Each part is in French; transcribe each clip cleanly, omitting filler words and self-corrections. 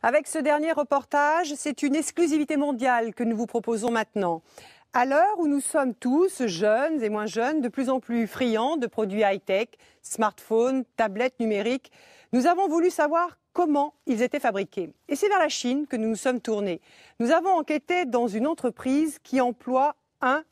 Avec ce dernier reportage, c'est une exclusivité mondiale que nous vous proposons maintenant. À l'heure où nous sommes tous, jeunes et moins jeunes, de plus en plus friands de produits high-tech, smartphones, tablettes numériques, nous avons voulu savoir comment ils étaient fabriqués. Et c'est vers la Chine que nous nous sommes tournés. Nous avons enquêté dans une entreprise qui emploie 1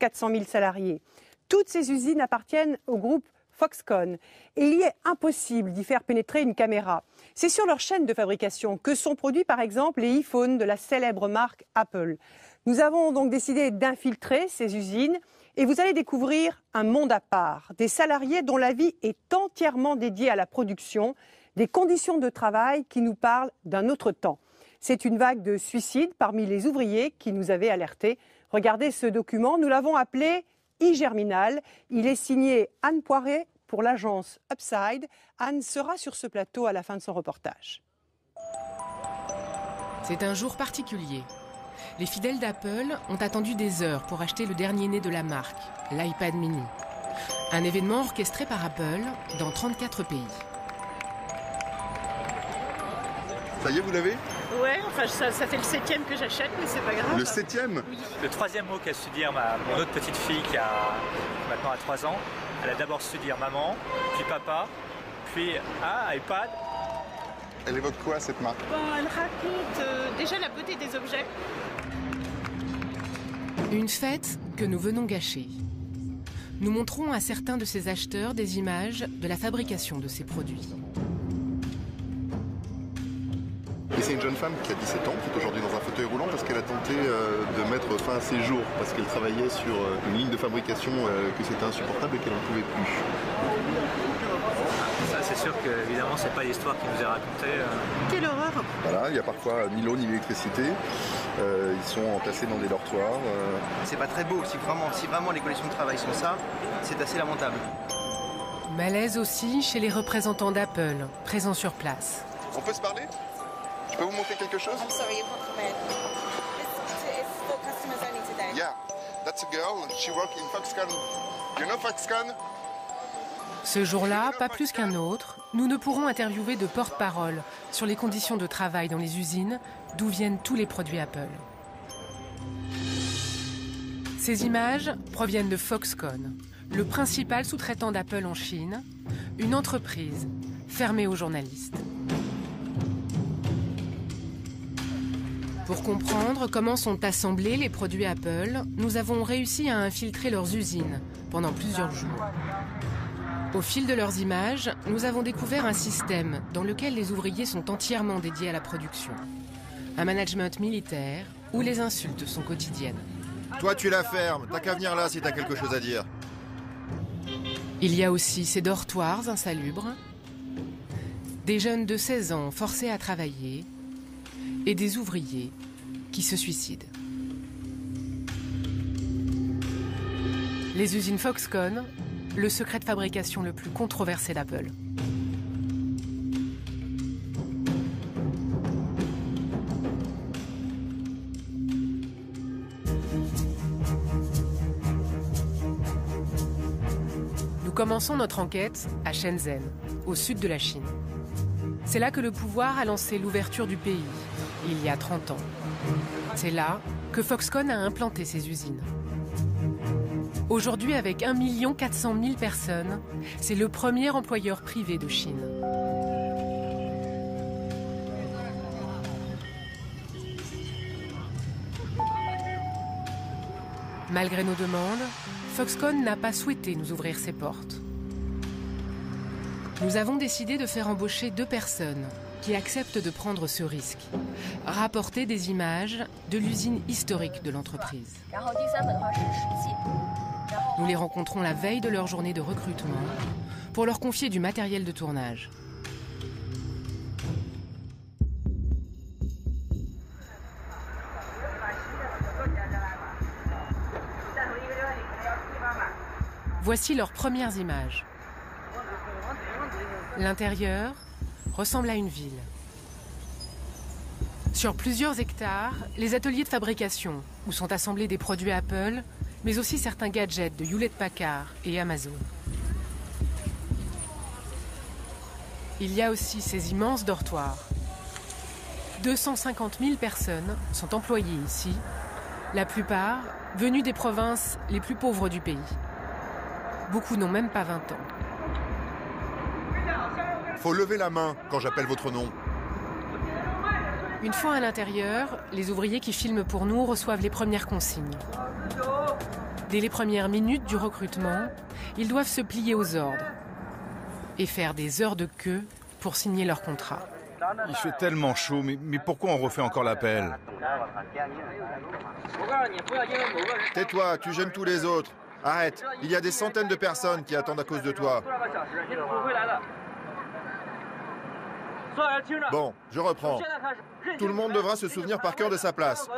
400 000 salariés. Toutes ces usines appartiennent au groupe Foxconn et il y est impossible d'y faire pénétrer une caméra. C'est sur leur chaîne de fabrication que sont produits par exemple les iPhones de la célèbre marque Apple. Nous avons donc décidé d'infiltrer ces usines et vous allez découvrir un monde à part, des salariés dont la vie est entièrement dédiée à la production, des conditions de travail qui nous parlent d'un autre temps. C'est une vague de suicides parmi les ouvriers qui nous avaient alertés. Regardez ce document, nous l'avons appelé iGerminal. Il est signé Anne Poiré pour l'agence Upside. Anne sera sur ce plateau à la fin de son reportage. C'est un jour particulier. Les fidèles d'Apple ont attendu des heures pour acheter le dernier né de la marque, l'iPad mini. Un événement orchestré par Apple dans 34 pays. Ça y est, vous l'avez? Ouais, enfin ça fait le 7e que j'achète, mais c'est pas grave. Le 7e? Oui. Le 3e mot qu'a su dire mon autre petite fille qui a maintenant 3 ans, elle a d'abord su dire maman, puis papa, puis iPad. Elle évoque quoi cette marque? Elle raconte déjà la beauté des objets. Une fête que nous venons gâcher. Nous montrons à certains de ces acheteurs des images de la fabrication de ces produits. Et c'est une jeune femme qui a 17 ans, qui est aujourd'hui dans un fauteuil roulant parce qu'elle a tenté de mettre fin à ses jours, parce qu'elle travaillait sur une ligne de fabrication que c'était insupportable et qu'elle n'en pouvait plus. Ça, c'est sûr que évidemment c'est pas l'histoire qui nous est racontée. Quelle horreur! Voilà, il n'y a parfois ni l'eau ni l'électricité. Ils sont entassés dans des dortoirs. C'est pas très beau. Si vraiment les conditions de travail sont ça, c'est assez lamentable. Malaise aussi chez les représentants d'Apple, présents sur place. On peut se parler? Je peux vous montrer quelque chose? I'm sorry, you can't come in. It's for customers only today. Yeah, that's a girl. She works in Foxconn. You know Foxconn? Ce jour-là, pas plus qu'un autre, nous ne pourrons interviewer de porte-parole sur les conditions de travail dans les usines d'où viennent tous les produits Apple. Ces images proviennent de Foxconn, le principal sous-traitant d'Apple en Chine, une entreprise fermée aux journalistes. Pour comprendre comment sont assemblés les produits Apple, nous avons réussi à infiltrer leurs usines pendant plusieurs jours. Au fil de leurs images, nous avons découvert un système dans lequel les ouvriers sont entièrement dédiés à la production. Un management militaire où les insultes sont quotidiennes. Toi tu la fermes, t'as qu'à venir là si t'as quelque chose à dire. Il y a aussi ces dortoirs insalubres, des jeunes de 16 ans forcés à travailler et des ouvriers qui se suicident. Les usines Foxconn, le secret de fabrication le plus controversé d'Apple. Nous commençons notre enquête à Shenzhen, au sud de la Chine. C'est là que le pouvoir a lancé l'ouverture du pays, il y a 30 ans. C'est là que Foxconn a implanté ses usines. Aujourd'hui, avec 1 400 000 personnes, c'est le premier employeur privé de Chine. Malgré nos demandes, Foxconn n'a pas souhaité nous ouvrir ses portes. Nous avons décidé de faire embaucher 2 personnes qui acceptent de prendre ce risque, rapporter des images de l'usine historique de l'entreprise. Nous les rencontrons la veille de leur journée de recrutement pour leur confier du matériel de tournage. Voici leurs premières images. L'intérieur ressemble à une ville. Sur plusieurs hectares, les ateliers de fabrication, où sont assemblés des produits Apple, mais aussi certains gadgets de Hewlett-Packard et Amazon. Il y a aussi ces immenses dortoirs. 250 000 personnes sont employées ici, la plupart venues des provinces les plus pauvres du pays. Beaucoup n'ont même pas 20 ans. Faut lever la main quand j'appelle votre nom. Une fois à l'intérieur, les ouvriers qui filment pour nous reçoivent les premières consignes. Dès les premières minutes du recrutement, ils doivent se plier aux ordres et faire des heures de queue pour signer leur contrat. Il fait tellement chaud, mais pourquoi on refait encore l'appel? Tais-toi, tu gênes tous les autres. Arrête, il y a des centaines de personnes qui attendent à cause de toi. Bon, je reprends. Tout le monde devra se souvenir par cœur de sa place.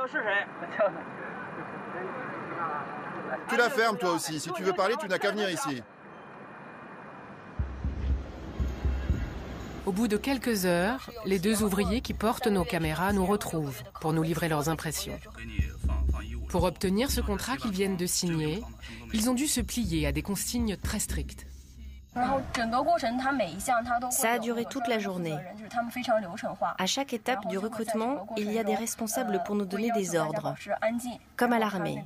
Tu la fermes toi aussi. Si tu veux parler, tu n'as qu'à venir ici. Au bout de quelques heures, les deux ouvriers qui portent nos caméras nous retrouvent pour nous livrer leurs impressions. Pour obtenir ce contrat qu'ils viennent de signer, ils ont dû se plier à des consignes très strictes. Ça a duré toute la journée. À chaque étape du recrutement, il y a des responsables pour nous donner des ordres, comme à l'armée,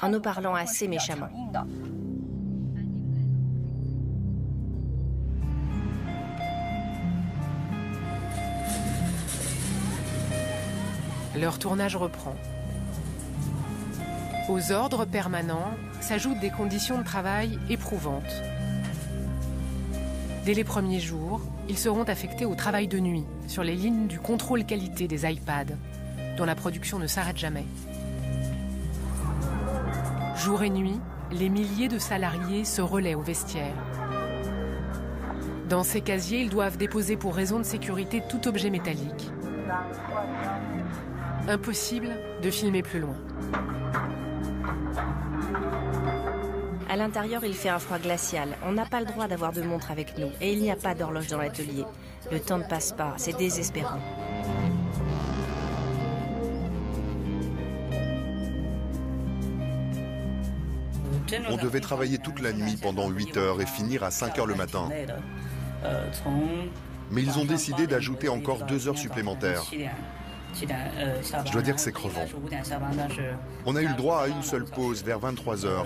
en nous parlant assez méchamment. Leur tournage reprend. Aux ordres permanents s'ajoutent des conditions de travail éprouvantes. Dès les premiers jours, ils seront affectés au travail de nuit, sur les lignes du contrôle qualité des iPads, dont la production ne s'arrête jamais. Jour et nuit, les milliers de salariés se relaient au vestiaire. Dans ces casiers, ils doivent déposer pour raison de sécurité tout objet métallique. Impossible de filmer plus loin. À l'intérieur, il fait un froid glacial. On n'a pas le droit d'avoir de montre avec nous. Et il n'y a pas d'horloge dans l'atelier. Le temps ne passe pas, c'est désespérant. On devait travailler toute la nuit pendant 8 heures et finir à 5 heures le matin. Mais ils ont décidé d'ajouter encore 2 heures supplémentaires. Je dois dire que c'est crevant. On a eu le droit à une seule pause vers 23 heures.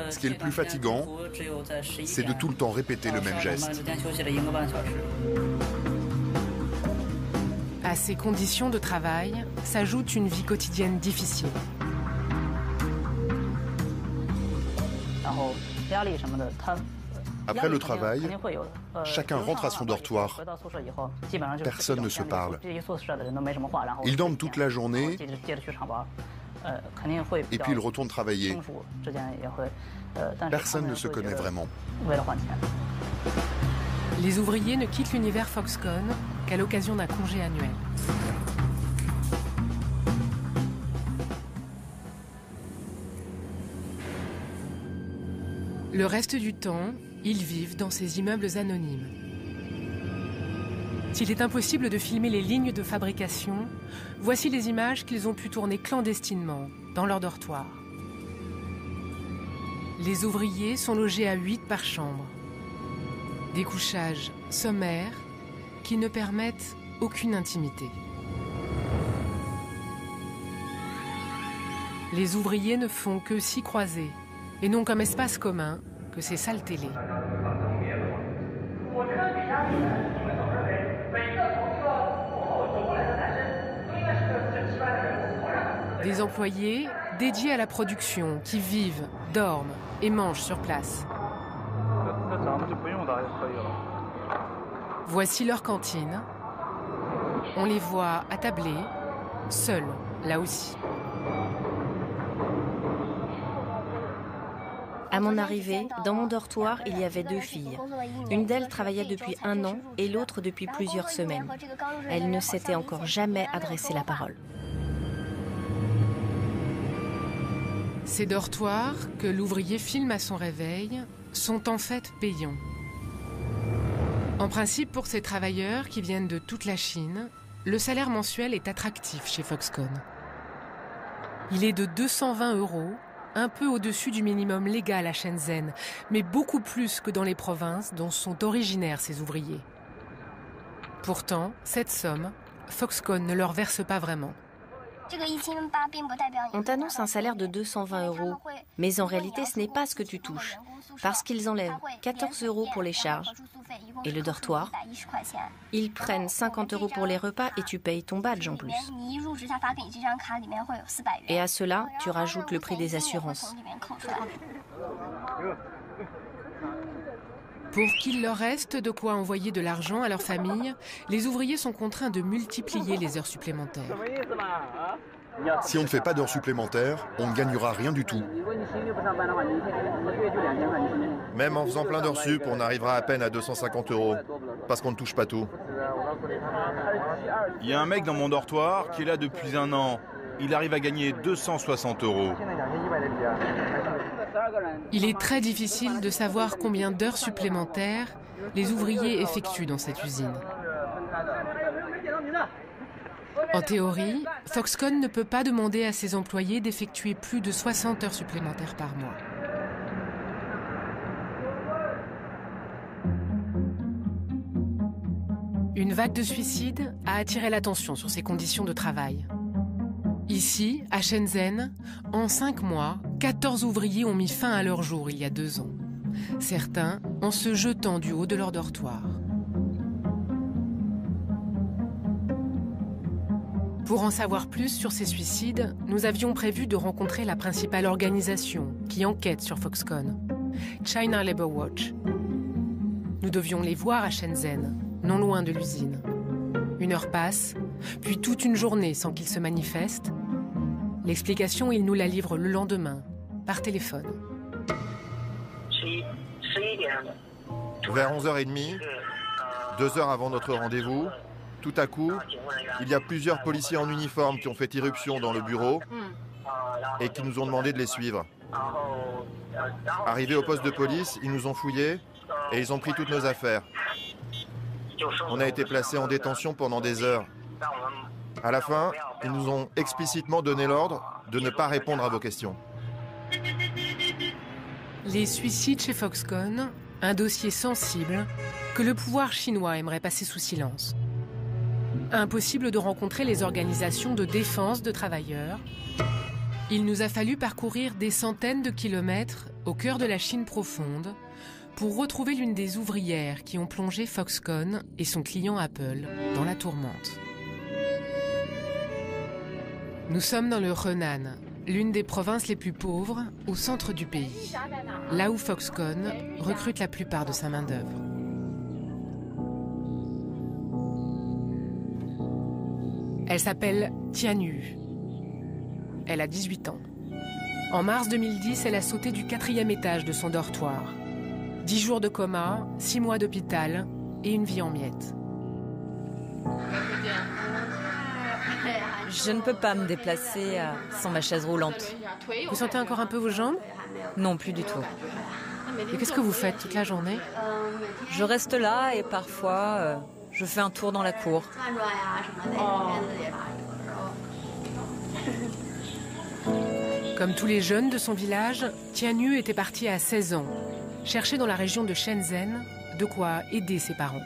Ce qui est le plus fatigant, c'est de tout le temps répéter le même geste. À ces conditions de travail s'ajoute une vie quotidienne difficile. Après le travail, chacun rentre à son dortoir. Personne ne se parle. Ils dorment toute la journée et puis ils retournent travailler. Personne ne se connaît vraiment. Les ouvriers ne quittent l'univers Foxconn qu'à l'occasion d'un congé annuel. Le reste du temps, ils vivent dans ces immeubles anonymes. S'il est impossible de filmer les lignes de fabrication, voici les images qu'ils ont pu tourner clandestinement dans leur dortoir. Les ouvriers sont logés à 8 par chambre. Des couchages sommaires qui ne permettent aucune intimité. Les ouvriers ne font que s'y croiser et n'ont comme espace commun que ces salles télé. Des employés dédiés à la production qui vivent, dorment et mangent sur place. Voici leur cantine. On les voit attablés, seuls, là aussi. À mon arrivée, dans mon dortoir, il y avait 2 filles. Une d'elles travaillait depuis 1 an et l'autre depuis plusieurs semaines. Elle ne s'était encore jamais adressé la parole. Ces dortoirs, que l'ouvrier filme à son réveil, sont en fait payants. En principe, pour ces travailleurs qui viennent de toute la Chine, le salaire mensuel est attractif chez Foxconn. Il est de 220 €, un peu au-dessus du minimum légal à Shenzhen, mais beaucoup plus que dans les provinces dont sont originaires ces ouvriers. Pourtant, cette somme, Foxconn ne leur verse pas vraiment. On t'annonce un salaire de 220 €, mais en réalité ce n'est pas ce que tu touches, parce qu'ils enlèvent 14 € pour les charges et le dortoir. Ils prennent 50 € pour les repas et tu payes ton badge en plus. Et à cela, tu rajoutes le prix des assurances. Pour qu'il leur reste de quoi envoyer de l'argent à leur famille, les ouvriers sont contraints de multiplier les heures supplémentaires. Si on ne fait pas d'heures supplémentaires, on ne gagnera rien du tout. Même en faisant plein d'heures sup, on arrivera à peine à 250 €, parce qu'on ne touche pas tout. Il y a un mec dans mon dortoir qui est là depuis 1 an. Il arrive à gagner 260 €. Il est très difficile de savoir combien d'heures supplémentaires les ouvriers effectuent dans cette usine. En théorie, Foxconn ne peut pas demander à ses employés d'effectuer plus de 60 heures supplémentaires par mois. Une vague de suicides a attiré l'attention sur ces conditions de travail. Ici, à Shenzhen, en 5 mois, 14 ouvriers ont mis fin à leur jour il y a 2 ans. Certains en se jetant du haut de leur dortoir. Pour en savoir plus sur ces suicides, nous avions prévu de rencontrer la principale organisation qui enquête sur Foxconn, China Labour Watch. Nous devions les voir à Shenzhen, non loin de l'usine. 1 heure passe, puis toute une journée sans qu'ils se manifestent. L'explication, ils nous la livrent le lendemain, par téléphone. Vers 11h30, 2 heures avant notre rendez-vous, tout à coup, il y a plusieurs policiers en uniforme qui ont fait irruption dans le bureau et qui nous ont demandé de les suivre. Arrivés au poste de police, ils nous ont fouillés et ils ont pris toutes nos affaires. On a été placés en détention pendant des heures. À la fin, ils nous ont explicitement donné l'ordre de ne pas répondre à vos questions. Les suicides chez Foxconn, un dossier sensible que le pouvoir chinois aimerait passer sous silence. Impossible de rencontrer les organisations de défense de travailleurs. Il nous a fallu parcourir des centaines de kilomètres au cœur de la Chine profonde pour retrouver l'une des ouvrières qui ont plongé Foxconn et son client Apple dans la tourmente. Nous sommes dans le Henan, l'une des provinces les plus pauvres, au centre du pays, là où Foxconn recrute la plupart de sa main-d'œuvre. Elle s'appelle Tianyu. Elle a 18 ans. En mars 2010, elle a sauté du 4e étage de son dortoir. 10 jours de coma, 6 mois d'hôpital et une vie en miettes. Je ne peux pas me déplacer sans ma chaise roulante. Vous sentez encore un peu vos jambes? Non, plus du tout. Et qu'est-ce que vous faites toute la journée? Je reste là et parfois je fais un tour dans la cour. Comme tous les jeunes de son village, Tianyu était partie à 16 ans, chercher dans la région de Shenzhen de quoi aider ses parents.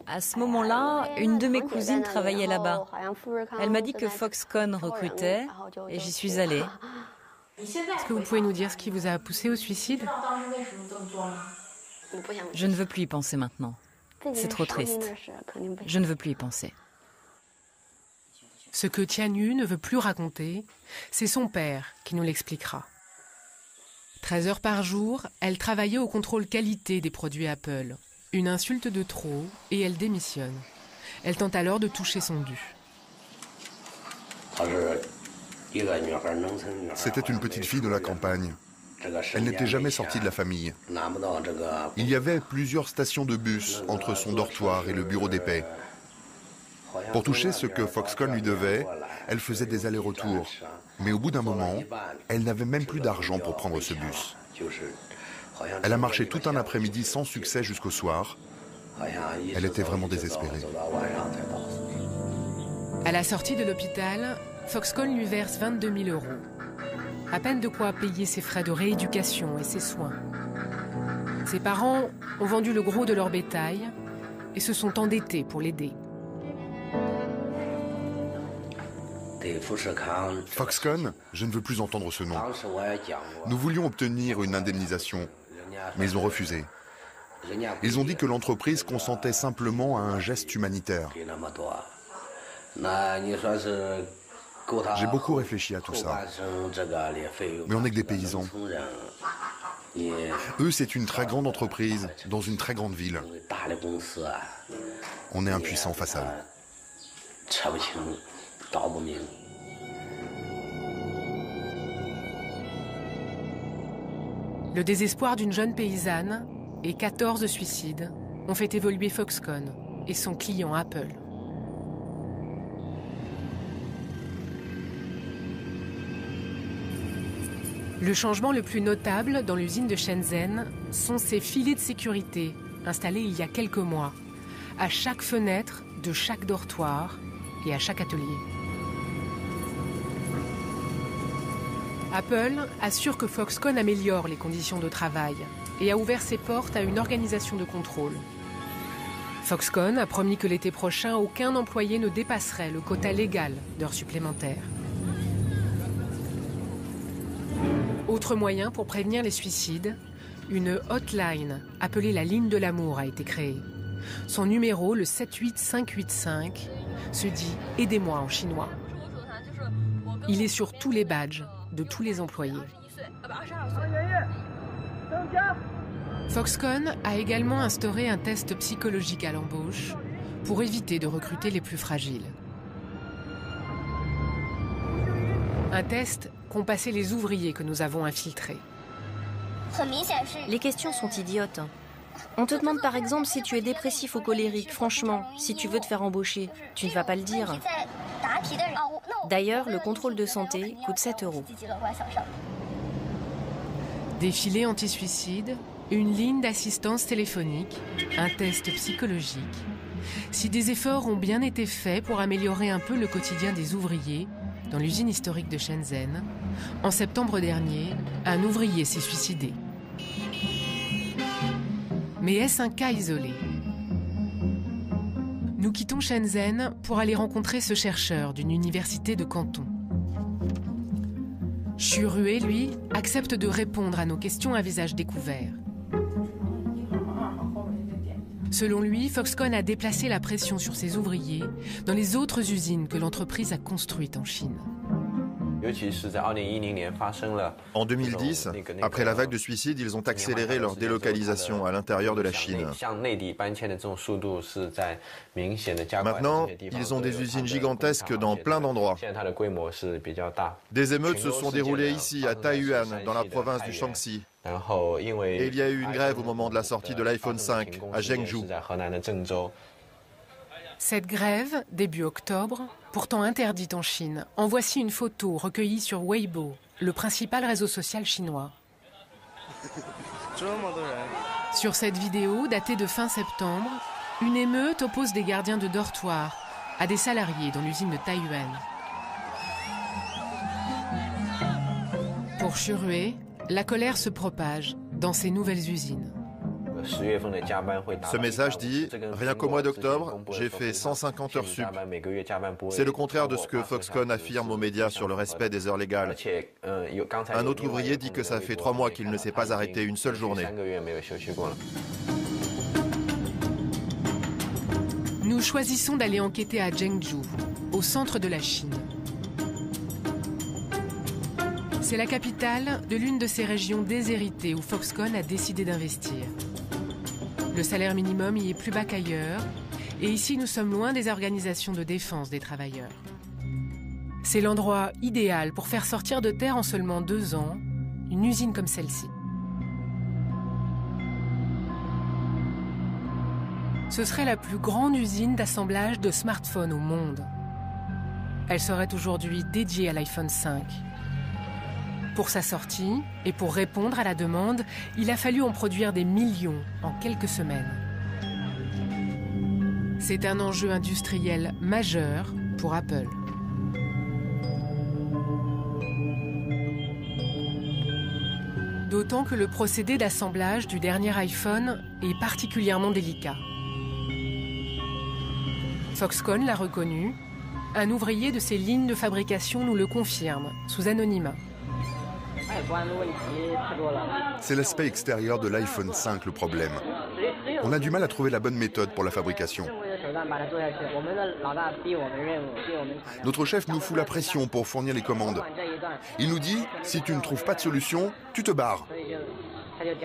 À ce moment-là, une de mes cousines travaillait là-bas. Elle m'a dit que Foxconn recrutait et j'y suis allée. Est-ce que vous pouvez nous dire ce qui vous a poussé au suicide? Je ne veux plus y penser maintenant. C'est trop triste. Je ne veux plus y penser. Ce que Tianyu ne veut plus raconter, c'est son père qui nous l'expliquera. 13 heures par jour, elle travaillait au contrôle qualité des produits Apple. Une insulte de trop et elle démissionne. Elle tente alors de toucher son dû. C'était une petite fille de la campagne. Elle n'était jamais sortie de la famille. Il y avait plusieurs stations de bus entre son dortoir et le bureau des paix. Pour toucher ce que Foxconn lui devait, elle faisait des allers-retours. Mais au bout d'un moment, elle n'avait même plus d'argent pour prendre ce bus. Elle a marché tout un après-midi sans succès jusqu'au soir. Elle était vraiment désespérée. À la sortie de l'hôpital, Foxconn lui verse 22 000 €. À peine de quoi payer ses frais de rééducation et ses soins. Ses parents ont vendu le gros de leur bétail et se sont endettés pour l'aider. Foxconn, je ne veux plus entendre ce nom. Nous voulions obtenir une indemnisation, mais ils ont refusé. Ils ont dit que l'entreprise consentait simplement à un geste humanitaire. J'ai beaucoup réfléchi à tout ça. Mais on n'est que des paysans. Eux, c'est une très grande entreprise, dans une très grande ville. On est impuissants face à eux. Le désespoir d'une jeune paysanne et 14 suicides ont fait évoluer Foxconn et son client Apple. Le changement le plus notable dans l'usine de Shenzhen sont ces filets de sécurité installés il y a quelques mois, à chaque fenêtre de chaque dortoir et à chaque atelier. Apple assure que Foxconn améliore les conditions de travail et a ouvert ses portes à une organisation de contrôle. Foxconn a promis que l'été prochain, aucun employé ne dépasserait le quota légal d'heures supplémentaires. Autre moyen pour prévenir les suicides, une hotline appelée la ligne de l'amour a été créée. Son numéro, le 78585, se dit « Aidez-moi » en chinois. Il est sur tous les badges de tous les employés. Foxconn a également instauré un test psychologique à l'embauche pour éviter de recruter les plus fragiles. Un test qu'ont passé les ouvriers que nous avons infiltrés. Les questions sont idiotes. On te demande par exemple si tu es dépressif ou colérique. Franchement, si tu veux te faire embaucher, tu ne vas pas le dire. D'ailleurs, le contrôle de santé coûte 7 €. Des filets anti-suicide, une ligne d'assistance téléphonique, un test psychologique. Si des efforts ont bien été faits pour améliorer un peu le quotidien des ouvriers, dans l'usine historique de Shenzhen, en septembre dernier, un ouvrier s'est suicidé. Mais est-ce un cas isolé? Nous quittons Shenzhen pour aller rencontrer ce chercheur d'une université de Canton. Xu Rui, lui, accepte de répondre à nos questions à visage découvert. Selon lui, Foxconn a déplacé la pression sur ses ouvriers dans les autres usines que l'entreprise a construites en Chine. En 2010, après la vague de suicides, ils ont accéléré leur délocalisation à l'intérieur de la Chine. Maintenant, ils ont des usines gigantesques dans plein d'endroits. Des émeutes se sont déroulées ici, à Taiyuan, dans la province du Shaanxi. Et il y a eu une grève au moment de la sortie de l'iPhone 5 à Zhengzhou. Cette grève, début octobre, pourtant interdite en Chine, en voici une photo recueillie sur Weibo, le principal réseau social chinois. Sur cette vidéo, datée de fin septembre, une émeute oppose des gardiens de dortoir à des salariés dans l'usine de Taiyuan. Pour Xu Rui, la colère se propage dans ces nouvelles usines. Ce message dit, rien qu'au mois d'octobre, j'ai fait 150 heures sup. C'est le contraire de ce que Foxconn affirme aux médias sur le respect des heures légales. Un autre ouvrier dit que ça fait 3 mois qu'il ne s'est pas arrêté une seule journée. Nous choisissons d'aller enquêter à Zhengzhou, au centre de la Chine. C'est la capitale de l'une de ces régions déshéritées où Foxconn a décidé d'investir. Le salaire minimum y est plus bas qu'ailleurs, et ici nous sommes loin des organisations de défense des travailleurs. C'est l'endroit idéal pour faire sortir de terre en seulement 2 ans une usine comme celle-ci. Ce serait la plus grande usine d'assemblage de smartphones au monde. Elle serait aujourd'hui dédiée à l'iPhone 5. Pour sa sortie, et pour répondre à la demande, il a fallu en produire des millions en quelques semaines. C'est un enjeu industriel majeur pour Apple. D'autant que le procédé d'assemblage du dernier iPhone est particulièrement délicat. Foxconn l'a reconnu. Un ouvrier de ces lignes de fabrication nous le confirme, sous anonymat. C'est l'aspect extérieur de l'iPhone 5 le problème. On a du mal à trouver la bonne méthode pour la fabrication. Notre chef nous fout la pression pour fournir les commandes. Il nous dit, si tu ne trouves pas de solution, tu te barres.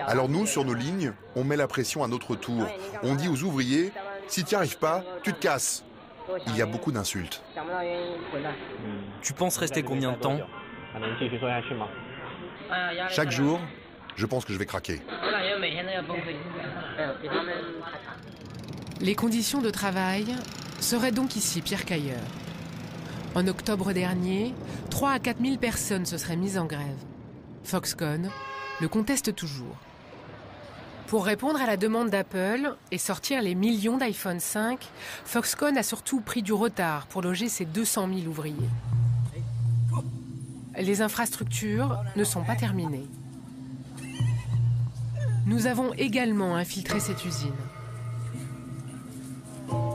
Alors nous, sur nos lignes, on met la pression à notre tour. On dit aux ouvriers, si tu n'y arrives pas, tu te casses. Il y a beaucoup d'insultes. Tu penses rester combien de temps ? Chaque jour, je pense que je vais craquer. Les conditions de travail seraient donc ici pires qu'ailleurs. En octobre dernier, 3 à 4 000 personnes se seraient mises en grève. Foxconn le conteste toujours. Pour répondre à la demande d'Apple et sortir les millions d'iPhone 5, Foxconn a surtout pris du retard pour loger ses 200 000 ouvriers. Les infrastructures ne sont pas terminées. Nous avons également infiltré cette usine.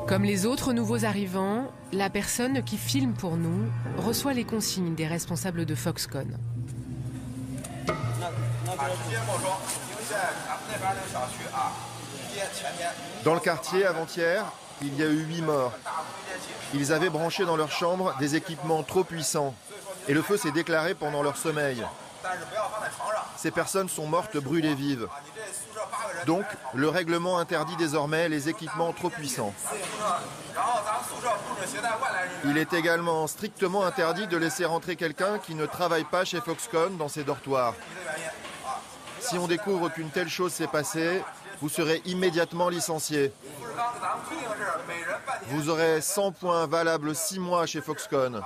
Comme les autres nouveaux arrivants, la personne qui filme pour nous reçoit les consignes des responsables de Foxconn. Dans le quartier, avant-hier, il y a eu 8 morts. Ils avaient branché dans leur chambre des équipements trop puissants et le feu s'est déclaré pendant leur sommeil. Ces personnes sont mortes brûlées vives. Donc, le règlement interdit désormais les équipements trop puissants. Il est également strictement interdit de laisser rentrer quelqu'un qui ne travaille pas chez Foxconn dans ses dortoirs. Si on découvre qu'une telle chose s'est passée, vous serez immédiatement licencié. Vous aurez 100 points valables 6 mois chez Foxconn.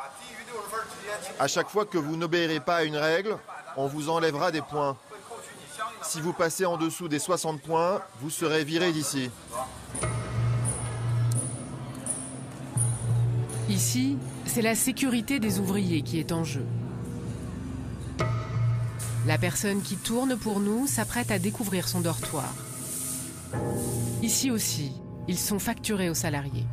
À chaque fois que vous n'obéirez pas à une règle, on vous enlèvera des points. Si vous passez en dessous des 60 points, vous serez viré d'ici. Ici, c'est la sécurité des ouvriers qui est en jeu. La personne qui tourne pour nous s'apprête à découvrir son dortoir. Ici aussi, ils sont facturés aux salariés.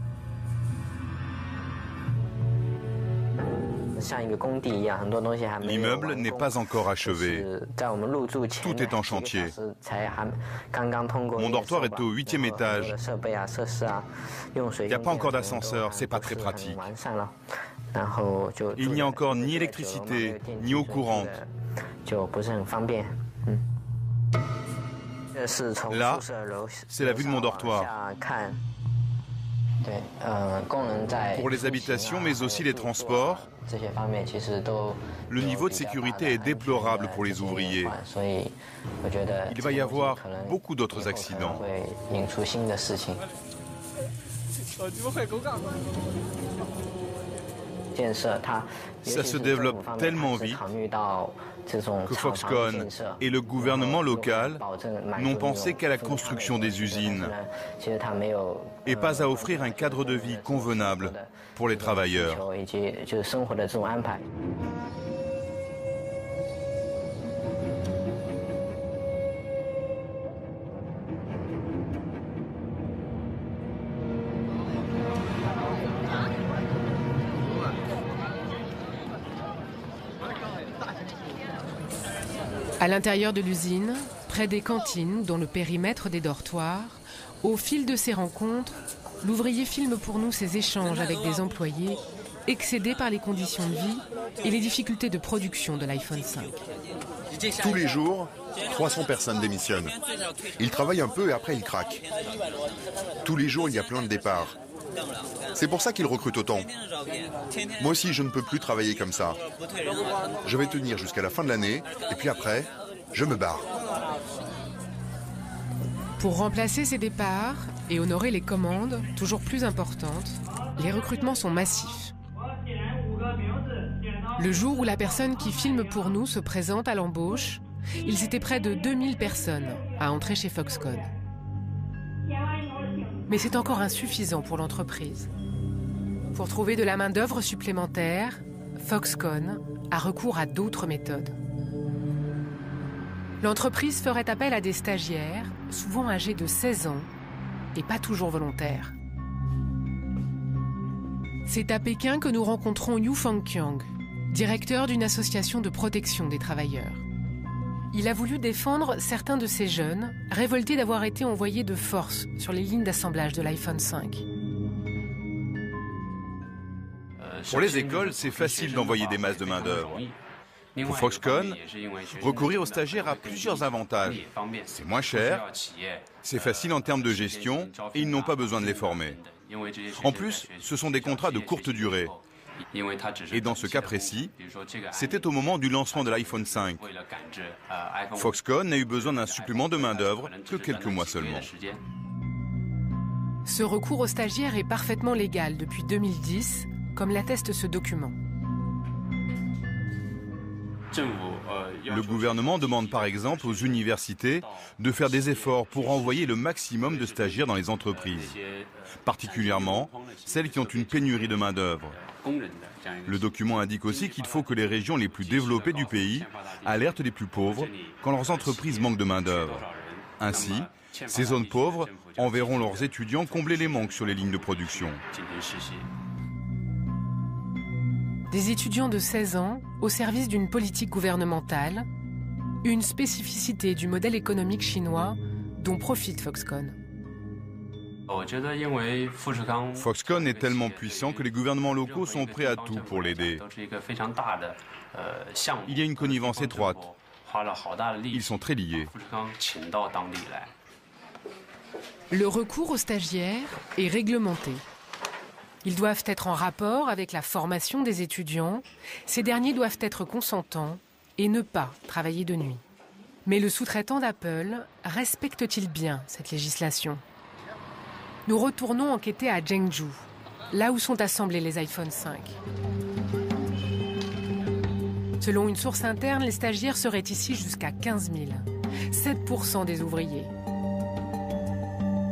L'immeuble n'est pas encore achevé. Tout est en chantier. Mon dortoir est au 8e étage. Il n'y a pas encore d'ascenseur, c'est pas très pratique. Il n'y a encore ni électricité, ni eau courante. Là, c'est la vue de mon dortoir. Pour les habitations, mais aussi les transports, le niveau de sécurité est déplorable pour les ouvriers. Il va y avoir beaucoup d'autres accidents. Ça se développe tellement vite que Foxconn et le gouvernement local n'ont pensé qu'à la construction des usines et pas à offrir un cadre de vie convenable pour les travailleurs. À l'intérieur de l'usine, près des cantines, dont le périmètre des dortoirs, au fil de ces rencontres, l'ouvrier filme pour nous ses échanges avec des employés excédés par les conditions de vie et les difficultés de production de l'iPhone 5. Tous les jours, 300 personnes démissionnent. Ils travaillent un peu et après ils craquent. Tous les jours, il y a plein de départs. C'est pour ça qu'ils recrutent autant. Moi aussi, je ne peux plus travailler comme ça. Je vais tenir jusqu'à la fin de l'année et puis après, je me barre. Pour remplacer ces départs et honorer les commandes, toujours plus importantes, les recrutements sont massifs. Le jour où la personne qui filme pour nous se présente à l'embauche, ils étaient près de 2000 personnes à entrer chez Foxconn. Mais c'est encore insuffisant pour l'entreprise. Pour trouver de la main-d'œuvre supplémentaire, Foxconn a recours à d'autres méthodes. L'entreprise ferait appel à des stagiaires, souvent âgés de 16 ans, et pas toujours volontaires. C'est à Pékin que nous rencontrons Yu Fengqiang, directeur d'une association de protection des travailleurs. Il a voulu défendre certains de ces jeunes, révoltés d'avoir été envoyés de force sur les lignes d'assemblage de l'iPhone 5. Pour les écoles, c'est facile d'envoyer des masses de main-d'œuvre. Pour Foxconn, recourir aux stagiaires a plusieurs avantages. C'est moins cher, c'est facile en termes de gestion et ils n'ont pas besoin de les former. En plus, ce sont des contrats de courte durée. Et dans ce cas précis, c'était au moment du lancement de l'iPhone 5. Foxconn n'a eu besoin d'un supplément de main-d'œuvre que quelques mois seulement. Ce recours aux stagiaires est parfaitement légal depuis 2010, comme l'atteste ce document. Le gouvernement demande par exemple aux universités de faire des efforts pour envoyer le maximum de stagiaires dans les entreprises, particulièrement celles qui ont une pénurie de main-d'œuvre. Le document indique aussi qu'il faut que les régions les plus développées du pays alertent les plus pauvres quand leurs entreprises manquent de main-d'œuvre. Ainsi, ces zones pauvres enverront leurs étudiants combler les manques sur les lignes de production. Des étudiants de 16 ans au service d'une politique gouvernementale, une spécificité du modèle économique chinois dont profite Foxconn. Foxconn est tellement puissant que les gouvernements locaux sont prêts à tout pour l'aider. Il y a une connivence étroite. Ils sont très liés. Le recours aux stagiaires est réglementé. Ils doivent être en rapport avec la formation des étudiants. Ces derniers doivent être consentants et ne pas travailler de nuit. Mais le sous-traitant d'Apple respecte-t-il bien cette législation ? Nous retournons enquêter à Zhengzhou, là où sont assemblés les iPhone 5. Selon une source interne, les stagiaires seraient ici jusqu'à 15 000, 7% des ouvriers.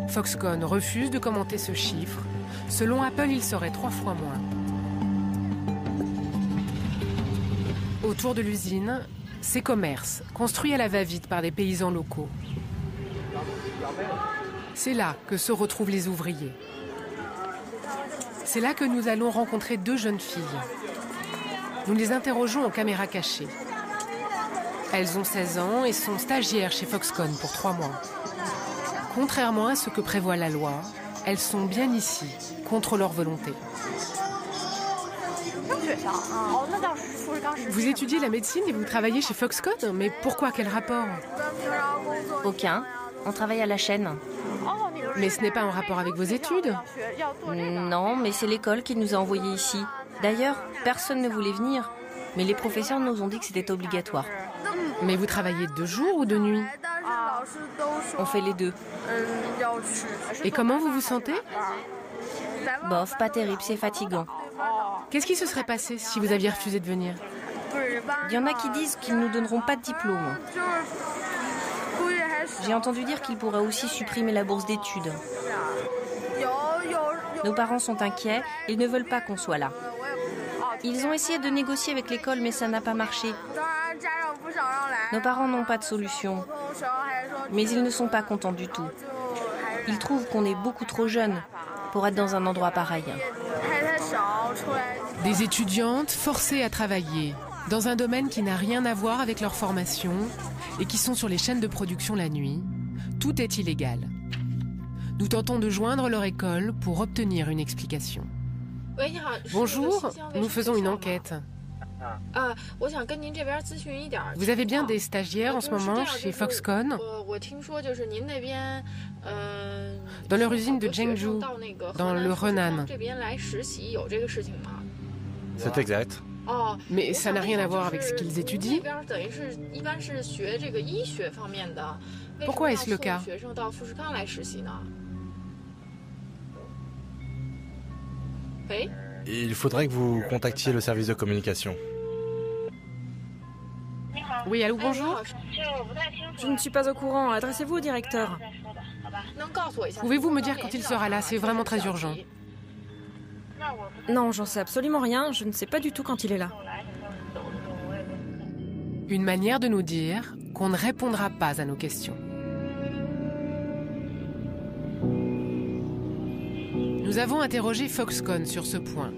Foxconn refuse de commenter ce chiffre. Selon Apple, il serait 3 fois moins. Autour de l'usine, ces commerces, construits à la va-vite par des paysans locaux. C'est là que se retrouvent les ouvriers. C'est là que nous allons rencontrer 2 jeunes filles. Nous les interrogeons en caméra cachée. Elles ont 16 ans et sont stagiaires chez Foxconn pour 3 mois. Contrairement à ce que prévoit la loi, elles sont bien ici, contre leur volonté. Vous étudiez la médecine et vous travaillez chez Foxconn, mais pourquoi? Quel rapport? Aucun. On travaille à la chaîne. Mais ce n'est pas en rapport avec vos études? Non, mais c'est l'école qui nous a envoyés ici. D'ailleurs, personne ne voulait venir, mais les professeurs nous ont dit que c'était obligatoire. Mais vous travaillez de jour ou de nuit? On fait les deux. Et comment vous vous sentez? Bof, pas terrible, c'est fatigant. Qu'est-ce qui se serait passé si vous aviez refusé de venir? Il y en a qui disent qu'ils ne nous donneront pas de diplôme. J'ai entendu dire qu'ils pourraient aussi supprimer la bourse d'études. Nos parents sont inquiets, ils ne veulent pas qu'on soit là. Ils ont essayé de négocier avec l'école, mais ça n'a pas marché. Nos parents n'ont pas de solution. Mais ils ne sont pas contents du tout. Ils trouvent qu'on est beaucoup trop jeunes pour être dans un endroit pareil. Des étudiantes forcées à travailler dans un domaine qui n'a rien à voir avec leur formation et qui sont sur les chaînes de production la nuit. Tout est illégal. Nous tentons de joindre leur école pour obtenir une explication. Bonjour, nous faisons une enquête. Vous avez bien des stagiaires en ce moment chez Foxconn? Dans leur usine de Zhengzhou, dans le Henan. C'est exact. Mais ça n'a rien à voir avec ce qu'ils étudient. Pourquoi est-ce le cas? Il faudrait que vous contactiez le service de communication. Oui, allô, bonjour. Je ne suis pas au courant. Adressez-vous au directeur. Pouvez-vous me dire quand il sera là? C'est vraiment très urgent. Non, j'en sais absolument rien. Je ne sais pas du tout quand il est là. Une manière de nous dire qu'on qu'on ne répondra pas à nos questions. Nous avons interrogé Foxconn sur ce point.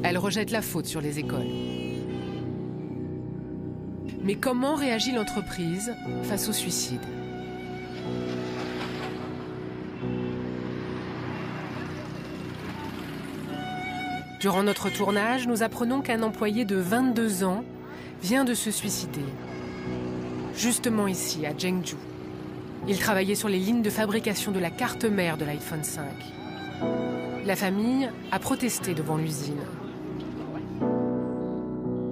Elle rejette la faute sur les écoles. Mais comment réagit l'entreprise face au suicide ? Durant notre tournage, nous apprenons qu'un employé de 22 ans vient de se suicider. Justement ici, à Zhengzhou. Il travaillait sur les lignes de fabrication de la carte mère de l'iPhone 5. La famille a protesté devant l'usine.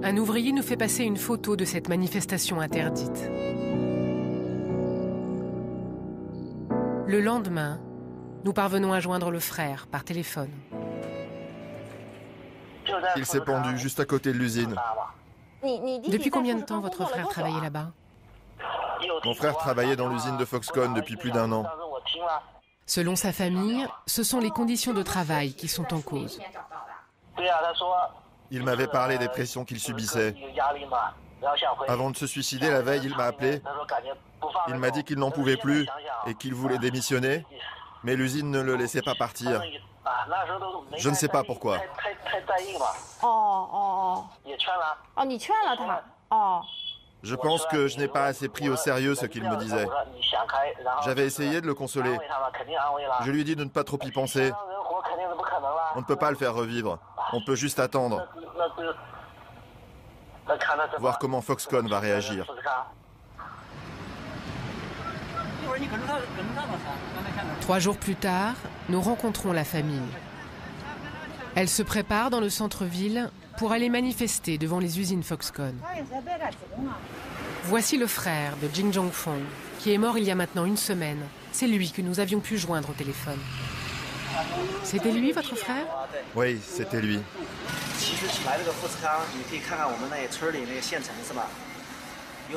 Un ouvrier nous fait passer une photo de cette manifestation interdite. Le lendemain, nous parvenons à joindre le frère par téléphone. Il s'est pendu juste à côté de l'usine. Depuis combien de temps votre frère travaillait là-bas ? Mon frère travaillait dans l'usine de Foxconn depuis plus d'1 an. Selon sa famille, ce sont les conditions de travail qui sont en cause. Il m'avait parlé des pressions qu'il subissait. Avant de se suicider la veille, il m'a appelé. Il m'a dit qu'il n'en pouvait plus et qu'il voulait démissionner, mais l'usine ne le laissait pas partir. Je ne sais pas pourquoi. Je pense que je n'ai pas assez pris au sérieux ce qu'il me disait. J'avais essayé de le consoler. Je lui ai dit de ne pas trop y penser. On ne peut pas le faire revivre. On peut juste attendre. Voir comment Foxconn va réagir. Trois jours plus tard, nous rencontrons la famille. Elle se prépare dans le centre-ville pour aller manifester devant les usines Foxconn. Voici le frère de Jin Zhongfeng, qui est mort il y a maintenant 1 semaine. C'est lui que nous avions pu joindre au téléphone. C'était lui, votre frère ? Oui, c'était lui.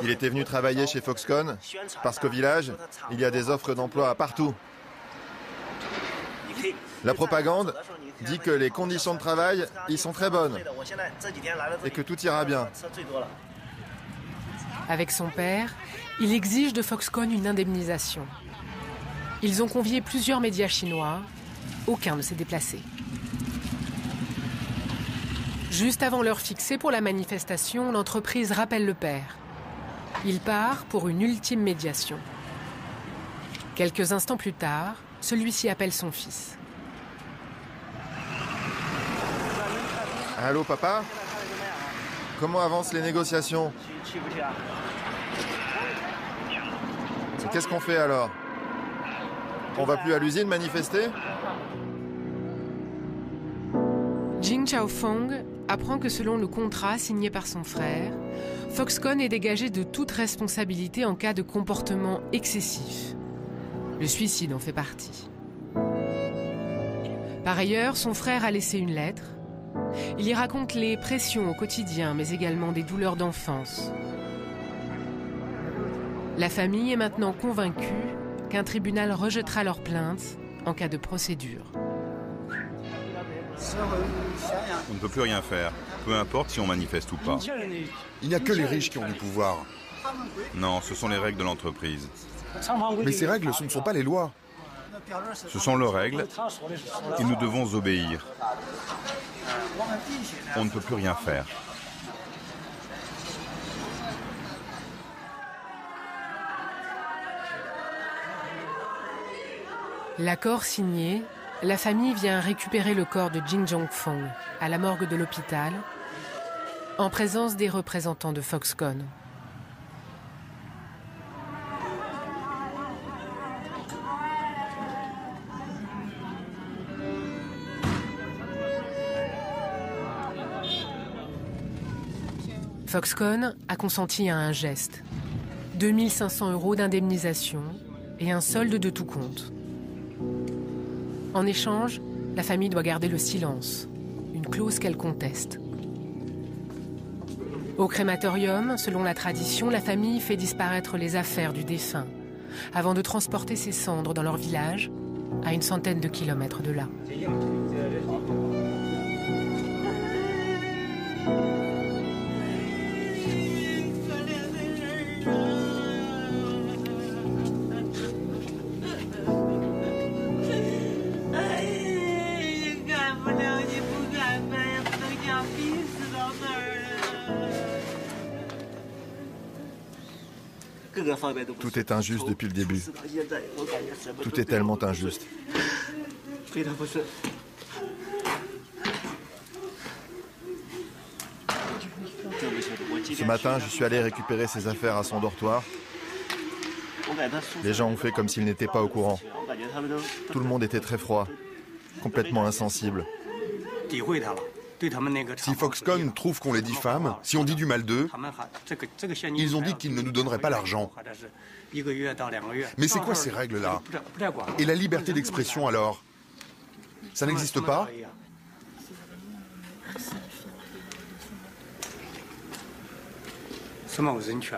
Il était venu travailler chez Foxconn parce qu'au village, il y a des offres d'emploi partout. La propagande dit que les conditions de travail y sont très bonnes et que tout ira bien. Avec son père, il exige de Foxconn une indemnisation. Ils ont convié plusieurs médias chinois. Aucun ne s'est déplacé. Juste avant l'heure fixée pour la manifestation, l'entreprise rappelle le père. Il part pour une ultime médiation. Quelques instants plus tard, celui-ci appelle son fils. Allô, papa ? Comment avancent les négociations ? Et qu'est-ce qu'on fait alors ? On va plus à l'usine manifester ? Jing Chaofeng apprend que selon le contrat signé par son frère, Foxconn est dégagé de toute responsabilité en cas de comportement excessif. Le suicide en fait partie. Par ailleurs, son frère a laissé une lettre. Il y raconte les pressions au quotidien, mais également des douleurs d'enfance. La famille est maintenant convaincue qu'un tribunal rejettera leur plainte en cas de procédure. On ne peut plus rien faire, peu importe si on manifeste ou pas. Il n'y a que les riches qui ont du pouvoir. Non, ce sont les règles de l'entreprise. Mais ces règles, ce ne sont pas les lois. Ce sont leurs règles et nous devons obéir. On ne peut plus rien faire. L'accord signé, la famille vient récupérer le corps de Jin Zhongfeng à la morgue de l'hôpital, en présence des représentants de Foxconn. Foxconn a consenti à un geste. 2 500 € d'indemnisation et un solde de tout compte. En échange, la famille doit garder le silence, une clause qu'elle conteste. Au crématorium, selon la tradition, la famille fait disparaître les affaires du défunt avant de transporter ses cendres dans leur village, à une centaine de kilomètres de là. Tout est injuste depuis le début. Tout est tellement injuste. Ce matin, je suis allé récupérer ses affaires à son dortoir. Les gens ont fait comme s'ils n'étaient pas au courant. Tout le monde était très froid, complètement insensible. Si Foxconn trouve qu'on les diffame, si on dit du mal d'eux, ils ont dit qu'ils ne nous donneraient pas l'argent. Mais c'est quoi ces règles-là? Et la liberté d'expression alors? Ça n'existe pas?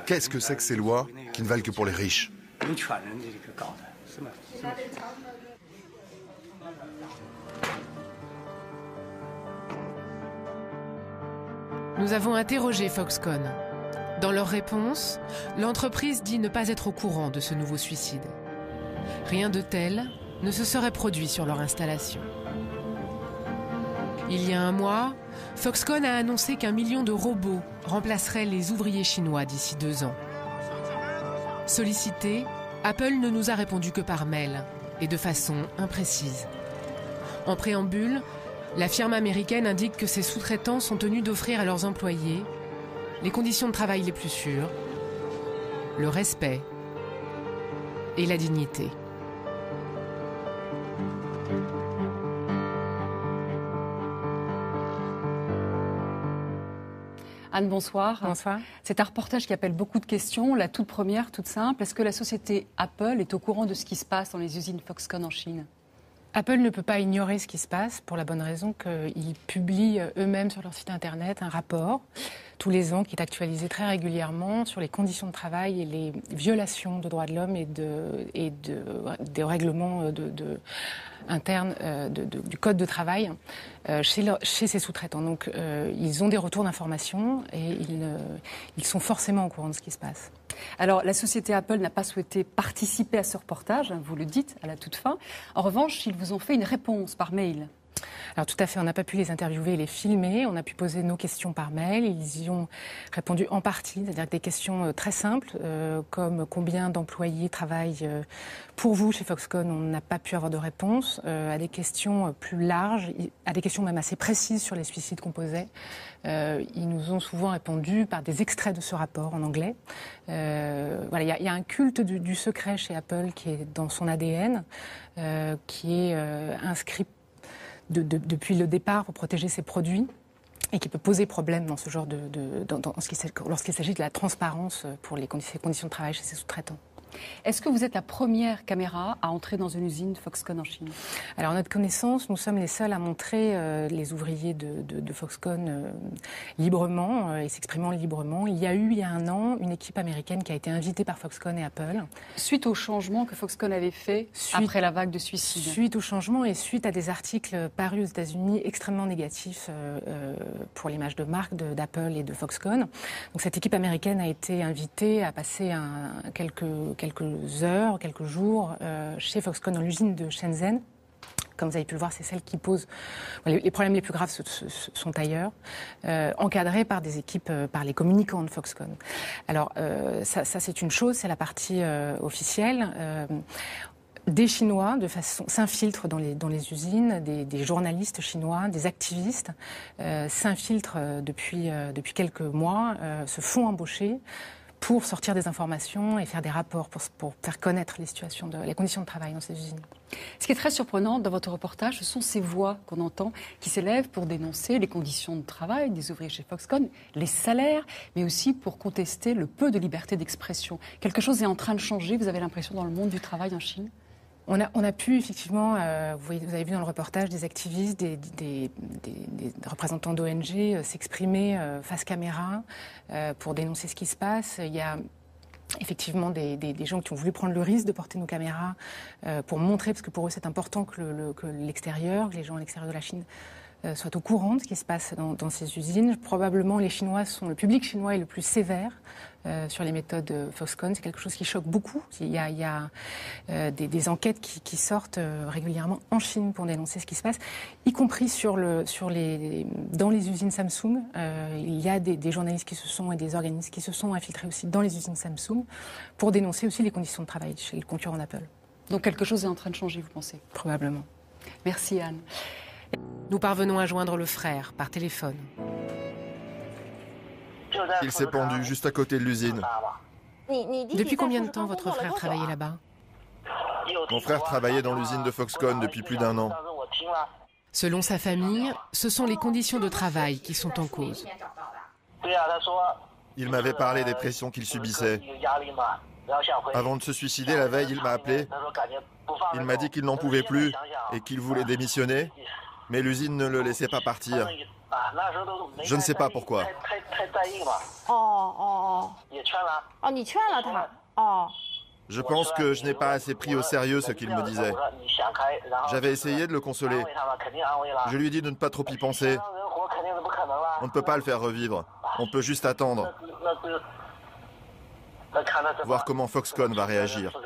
Qu'est-ce que c'est que ces lois qui ne valent que pour les riches? Nous avons interrogé Foxconn. Dans leur réponse, l'entreprise dit ne pas être au courant de ce nouveau suicide. Rien de tel ne se serait produit sur leur installation. Il y a un mois, Foxconn a annoncé qu'1 million de robots remplaceraient les ouvriers chinois d'ici 2 ans. Sollicité, Apple ne nous a répondu que par mail et de façon imprécise. En préambule, la firme américaine indique que ses sous-traitants sont tenus d'offrir à leurs employés les conditions de travail les plus sûres, le respect et la dignité. Anne, bonsoir. Bonsoir. C'est un reportage qui appelle beaucoup de questions. La toute première, toute simple, est-ce que la société Apple est au courant de ce qui se passe dans les usines Foxconn en Chine ? Apple ne peut pas ignorer ce qui se passe pour la bonne raison qu'ils publient eux-mêmes sur leur site internet un rapport tous les ans qui est actualisé très régulièrement sur les conditions de travail et les violations de droits de l'homme et des règlements internes du code de travail chez ces sous-traitants. Donc ils ont des retours d'informations et ils sont forcément au courant de ce qui se passe. Alors, la société Apple n'a pas souhaité participer à ce reportage, vous le dites, à la toute fin. En revanche, ils vous ont fait une réponse par mail. Alors tout à fait, on n'a pas pu les interviewer et les filmer, on a pu poser nos questions par mail, ils y ont répondu en partie, c'est-à-dire des questions très simples, comme combien d'employés travaillent pour vous chez Foxconn, on n'a pas pu avoir de réponse, à des questions plus larges, à des questions même assez précises sur les suicides qu'on posait. Ils nous ont souvent répondu par des extraits de ce rapport en anglais. Voilà, il y a un culte du secret chez Apple qui est dans son ADN, qui est inscrit depuis le départ pour protéger ses produits et qui peut poser problème dans ce genre lorsqu'il s'agit de la transparence pour les conditions de travail chez ses sous-traitants. Est-ce que vous êtes la première caméra à entrer dans une usine Foxconn en Chine ? Alors, à notre connaissance, nous sommes les seuls à montrer les ouvriers de Foxconn librement et s'exprimant librement. Il y a 1 an, une équipe américaine qui a été invitée par Foxconn et Apple. Suite au changement que Foxconn avait fait après la vague de suicides. Suite au changement et suite à des articles parus aux États-Unis extrêmement négatifs pour l'image de marque d'Apple et de Foxconn. Donc, cette équipe américaine a été invitée à passer quelques heures, quelques jours chez Foxconn dans l'usine de Shenzhen. Comme vous avez pu le voir, c'est celle qui pose... Les problèmes les plus graves sont ailleurs, encadrés par des équipes, par les communicants de Foxconn. Alors, ça c'est une chose, c'est la partie officielle. Des Chinois s'infiltrent dans les usines, des journalistes chinois, des activistes s'infiltrent depuis quelques mois, se font embaucher pour sortir des informations et faire des rapports, pour faire connaître les conditions de travail dans ces usines. Ce qui est très surprenant dans votre reportage, ce sont ces voix qu'on entend qui s'élèvent pour dénoncer les conditions de travail des ouvriers chez Foxconn, les salaires, mais aussi pour contester le peu de liberté d'expression. Quelque chose est en train de changer, vous avez l'impression, dans le monde du travail en Chine ? On a pu effectivement, vous avez vu dans le reportage, des activistes, des représentants d'ONG s'exprimer face caméra pour dénoncer ce qui se passe. Il y a effectivement des gens qui ont voulu prendre le risque de porter nos caméras pour montrer, parce que pour eux c'est important que l'extérieur, que les gens à l'extérieur de la Chine soient au courant de ce qui se passe dans ces usines. Probablement, le public chinois est le plus sévère sur les méthodes Foxconn. C'est quelque chose qui choque beaucoup. Il y a des enquêtes qui sortent régulièrement en Chine pour dénoncer ce qui se passe, y compris dans les usines Samsung. Il y a des journalistes et des organismes qui se sont infiltrés aussi dans les usines Samsung pour dénoncer aussi les conditions de travail chez le concurrent d'Apple. Donc quelque chose est en train de changer, vous pensez? Probablement. Merci Anne. Nous parvenons à joindre le frère par téléphone. Il s'est pendu juste à côté de l'usine. Depuis combien de temps votre frère travaillait là-bas? Mon frère travaillait dans l'usine de Foxconn depuis plus d'1 an. Selon sa famille, ce sont les conditions de travail qui sont en cause. Il m'avait parlé des pressions qu'il subissait. Avant de se suicider la veille, il m'a appelé. Il m'a dit qu'il n'en pouvait plus et qu'il voulait démissionner, mais l'usine ne le laissait pas partir. Je ne sais pas pourquoi. Je pense que je n'ai pas assez pris au sérieux ce qu'il me disait. J'avais essayé de le consoler. Je lui ai dit de ne pas trop y penser. On ne peut pas le faire revivre. On peut juste attendre. Voir comment Foxconn va réagir.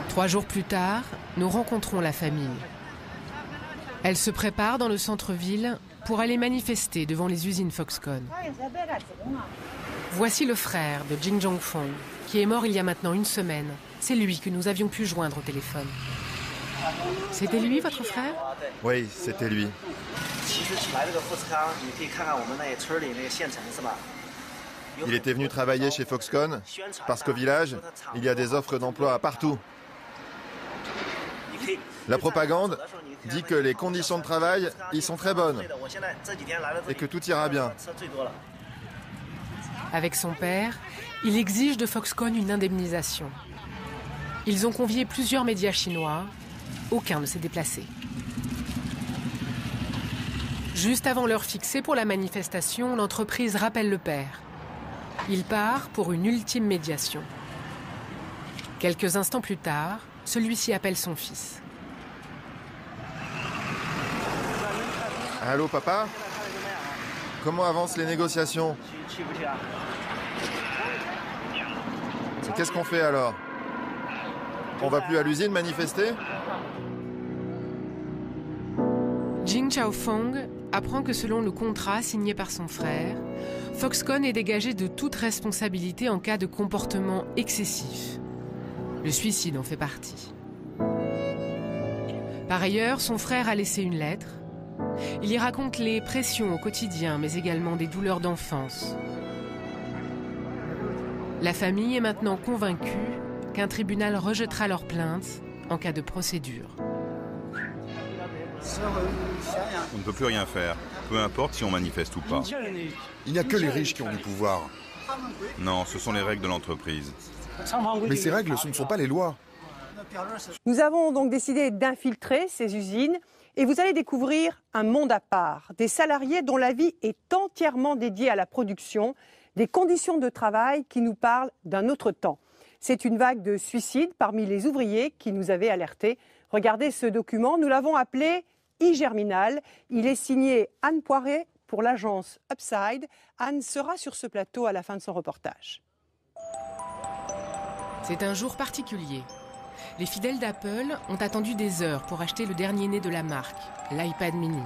Trois jours plus tard, nous rencontrons la famille. Elle se prépare dans le centre-ville pour aller manifester devant les usines Foxconn. Voici le frère de Jing Zhongfeng, qui est mort il y a maintenant 1 semaine. C'est lui que nous avions pu joindre au téléphone. C'était lui, votre frère? Oui, c'était lui. Il était venu travailler chez Foxconn parce qu'au village, il y a des offres d'emploi partout. La propagande dit que les conditions de travail y sont très bonnes et que tout ira bien. Avec son père, il exige de Foxconn une indemnisation. Ils ont convié plusieurs médias chinois. Aucun ne s'est déplacé. Juste avant l'heure fixée pour la manifestation, l'entreprise rappelle le père. Il part pour une ultime médiation. Quelques instants plus tard, celui-ci appelle son fils. Allô, papa? Comment avancent les négociations? Et qu'est-ce qu'on fait alors? On va plus à l'usine manifester? Jing Chaofeng apprend que selon le contrat signé par son frère, Foxconn est dégagé de toute responsabilité en cas de comportement excessif. Le suicide en fait partie. Par ailleurs, son frère a laissé une lettre. Il y raconte les pressions au quotidien, mais également des douleurs d'enfance. La famille est maintenant convaincue qu'un tribunal rejettera leur plainte en cas de procédure. On ne peut plus rien faire, peu importe si on manifeste ou pas. Il n'y a que les riches qui ont du pouvoir. Non, ce sont les règles de l'entreprise. Mais ces règles, ce ne sont pas les lois. Nous avons donc décidé d'infiltrer ces usines et vous allez découvrir un monde à part, des salariés dont la vie est entièrement dédiée à la production, des conditions de travail qui nous parlent d'un autre temps. C'est une vague de suicides parmi les ouvriers qui nous avaient alertés. Regardez ce document, nous l'avons appelé e-Germinal. Il est signé Anne Poiré pour l'agence Upside. Anne sera sur ce plateau à la fin de son reportage. C'est un jour particulier. Les fidèles d'Apple ont attendu des heures pour acheter le dernier né de la marque, l'iPad mini.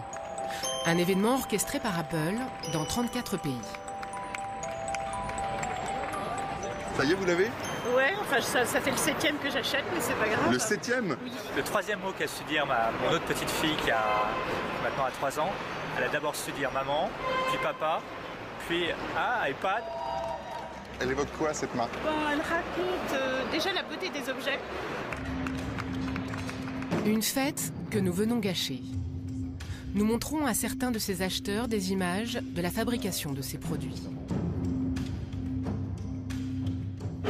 Un événement orchestré par Apple dans 34 pays. Ça y est, vous l'avez? Ouais, enfin ça fait le 7e que j'achète, mais c'est pas grave. Le 7e? Oui. Le 3e mot qu'a su dire mon autre petite fille qui a maintenant 3 ans. Elle a d'abord su dire maman, puis papa, puis iPad. Elle évoque quoi cette marque? Elle raconte déjà la beauté des objets. Une fête que nous venons gâcher. Nous montrons à certains de ces acheteurs des images de la fabrication de ces produits.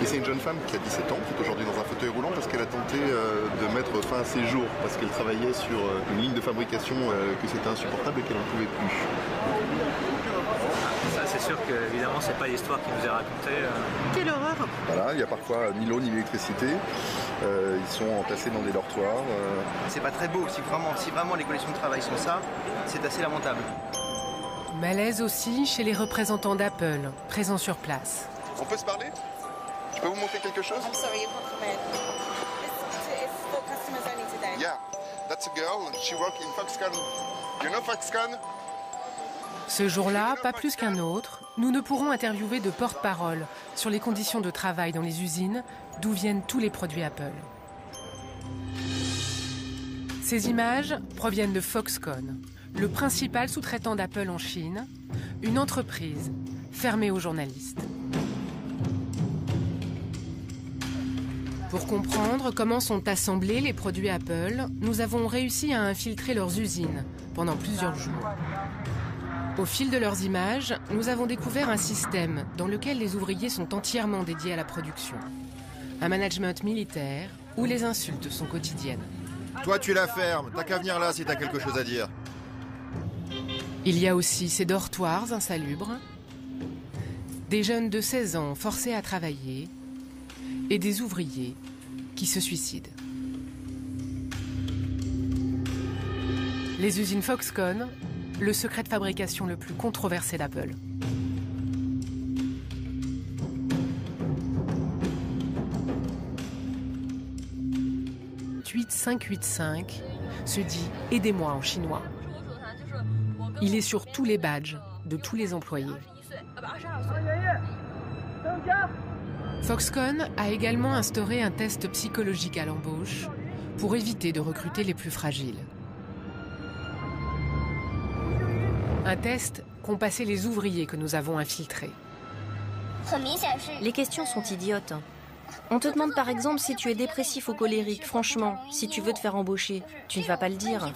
Et c'est une jeune femme qui a 17 ans, qui est aujourd'hui dans un fauteuil roulant parce qu'elle a tenté de mettre fin à ses jours, parce qu'elle travaillait sur une ligne de fabrication que c'était insupportable et qu'elle n'en pouvait plus. c'est sûr que évidemment c'est pas l'histoire qui nous est racontée. Quelle horreur! Voilà, il n'y a parfois ni l'eau ni l'électricité. Ils sont entassés dans des dortoirs. C'est pas très beau. Si vraiment les conditions de travail sont ça, c'est assez lamentable. Malaise aussi chez les représentants d'Apple, présents sur place. On peut se parler? Je peux vous montrer quelque chose? I'm sorry, you can't come in. It's for customers only today. Yeah, that's a girl. She works in Foxconn. You know Foxconn? Ce jour-là, pas plus qu'un autre, nous ne pourrons interviewer de porte-parole sur les conditions de travail dans les usines d'où viennent tous les produits Apple. Ces images proviennent de Foxconn, le principal sous-traitant d'Apple en Chine, une entreprise fermée aux journalistes. Pour comprendre comment sont assemblés les produits Apple, nous avons réussi à infiltrer leurs usines pendant plusieurs jours. Au fil de leurs images, nous avons découvert un système dans lequel les ouvriers sont entièrement dédiés à la production. Un management militaire où les insultes sont quotidiennes. Toi, tu la fermes. T'as qu'à venir là si t'as quelque chose à dire. Il y a aussi ces dortoirs insalubres, des jeunes de 16 ans forcés à travailler et des ouvriers qui se suicident. Les usines Foxconn, le secret de fabrication le plus controversé d'Apple. Tweet 585 se dit « Aidez-moi » en chinois. Il est sur tous les badges de tous les employés. Foxconn a également instauré un test psychologique à l'embauche pour éviter de recruter les plus fragiles. Un test qu'ont passé les ouvriers que nous avons infiltrés. Les questions sont idiotes. On te demande par exemple si tu es dépressif ou colérique. Franchement, si tu veux te faire embaucher, tu ne vas pas le dire.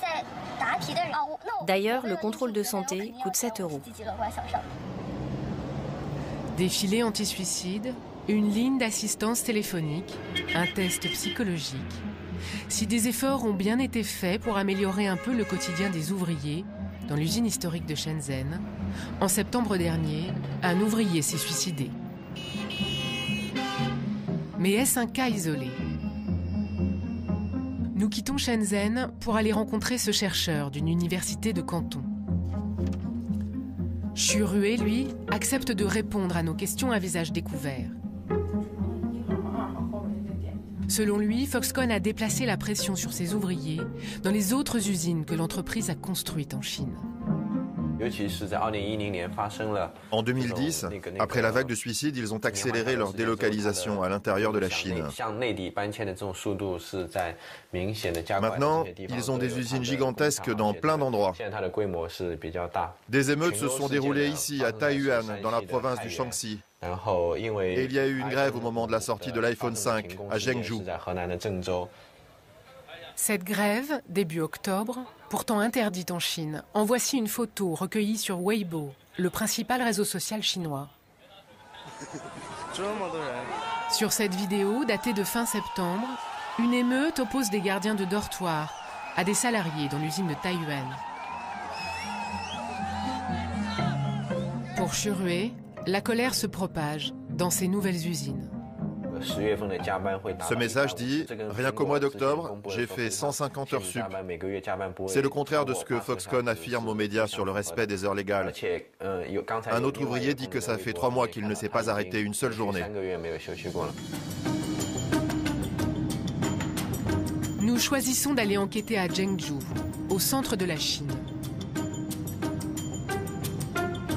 D'ailleurs, le contrôle de santé coûte 7 €. Des filets anti-suicide, une ligne d'assistance téléphonique, un test psychologique. Si des efforts ont bien été faits pour améliorer un peu le quotidien des ouvriers, dans l'usine historique de Shenzhen, en septembre dernier, un ouvrier s'est suicidé. Mais est-ce un cas isolé? Nous quittons Shenzhen pour aller rencontrer ce chercheur d'une université de Canton. Xu Rui, lui, accepte de répondre à nos questions à visage découvert. Selon lui, Foxconn a déplacé la pression sur ses ouvriers dans les autres usines que l'entreprise a construites en Chine. En 2010, après la vague de suicides, ils ont accéléré leur délocalisation à l'intérieur de la Chine. Maintenant, ils ont des usines gigantesques dans plein d'endroits. Des émeutes se sont déroulées ici, à Taiyuan, dans la province du Shaanxi. Et il y a eu une grève au moment de la sortie de l'iPhone 5 à Zhengzhou. Cette grève, début octobre, pourtant interdite en Chine, en voici une photo recueillie sur Weibo, le principal réseau social chinois. Sur cette vidéo, datée de fin septembre, une émeute oppose des gardiens de dortoir à des salariés dans l'usine de Taiyuan. Pour Xu Rui, la colère se propage dans ces nouvelles usines. Ce message dit « Rien qu'au mois d'octobre, j'ai fait 150 heures sup ». C'est le contraire de ce que Foxconn affirme aux médias sur le respect des heures légales. Un autre ouvrier dit que ça fait 3 mois qu'il ne s'est pas arrêté une seule journée. Nous choisissons d'aller enquêter à Zhengzhou, au centre de la Chine.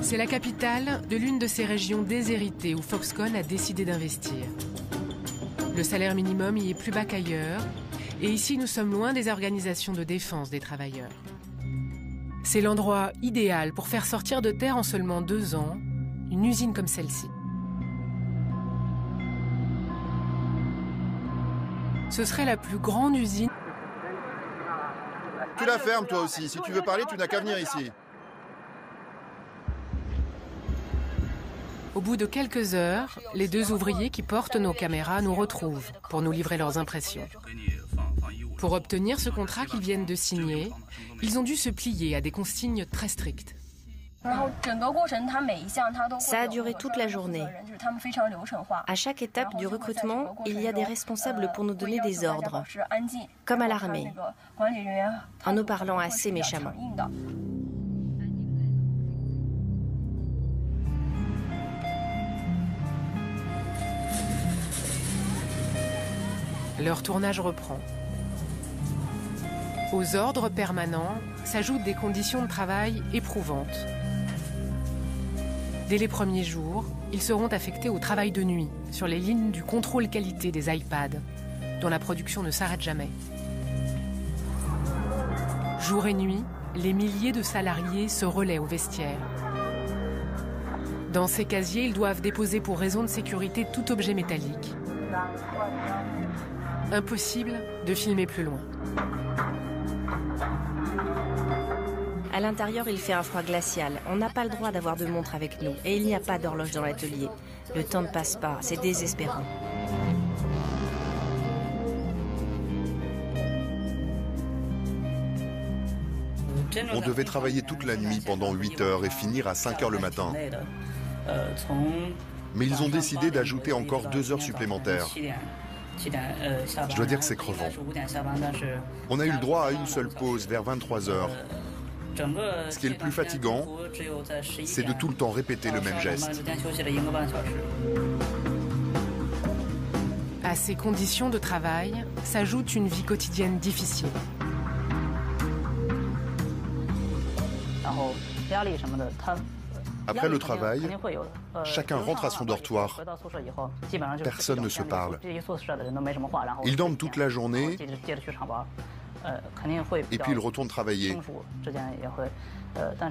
C'est la capitale de l'une de ces régions déshéritées où Foxconn a décidé d'investir. Le salaire minimum y est plus bas qu'ailleurs, et ici nous sommes loin des organisations de défense des travailleurs. C'est l'endroit idéal pour faire sortir de terre en seulement 2 ans une usine comme celle-ci. Ce serait la plus grande usine. Tu la fermes toi aussi, si tu veux parler, tu n'as qu'à venir ici. Au bout de quelques heures, les 2 ouvriers qui portent nos caméras nous retrouvent pour nous livrer leurs impressions. Pour obtenir ce contrat qu'ils viennent de signer, ils ont dû se plier à des consignes très strictes. Ça a duré toute la journée. À chaque étape du recrutement, il y a des responsables pour nous donner des ordres, comme à l'armée, en nous parlant assez méchamment. Leur tournage reprend. Aux ordres permanents s'ajoutent des conditions de travail éprouvantes. Dès les premiers jours, ils seront affectés au travail de nuit sur les lignes du contrôle qualité des iPads, dont la production ne s'arrête jamais. Jour et nuit, les milliers de salariés se relaient au vestiaire. Dans ces casiers, ils doivent déposer pour raison de sécurité tout objet métallique. Impossible de filmer plus loin. À l'intérieur, il fait un froid glacial. On n'a pas le droit d'avoir de montre avec nous. Et il n'y a pas d'horloge dans l'atelier. Le temps ne passe pas, c'est désespérant. On devait travailler toute la nuit pendant 8 heures et finir à 5 heures le matin. Mais ils ont décidé d'ajouter encore 2 heures supplémentaires. Je dois dire que c'est crevant. On a eu le droit à une seule pause vers 23 heures. Ce qui est le plus fatigant, c'est de tout le temps répéter le même geste. À ces conditions de travail s'ajoute une vie quotidienne difficile. Après le travail, chacun rentre à son dortoir. Personne ne se parle. Ils dorment toute la journée et puis ils retournent travailler.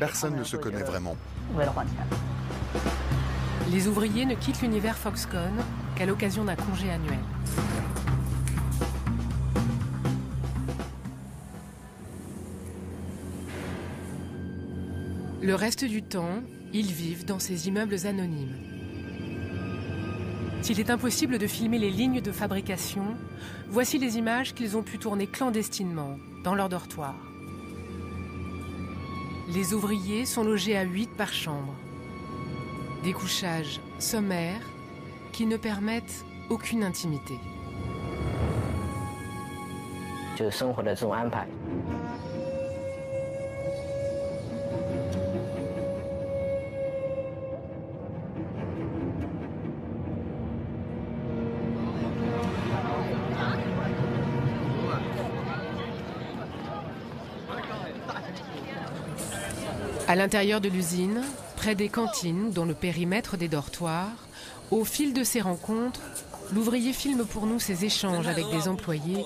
Personne ne se connaît vraiment. Les ouvriers ne quittent l'univers Foxconn qu'à l'occasion d'un congé annuel. Le reste du temps, ils vivent dans ces immeubles anonymes. S'il est impossible de filmer les lignes de fabrication, voici les images qu'ils ont pu tourner clandestinement dans leur dortoir. Les ouvriers sont logés à 8 par chambre. Des couchages sommaires qui ne permettent aucune intimité. À l'intérieur de l'usine, près des cantines, dont le périmètre des dortoirs, au fil de ces rencontres, l'ouvrier filme pour nous ses échanges avec des employés,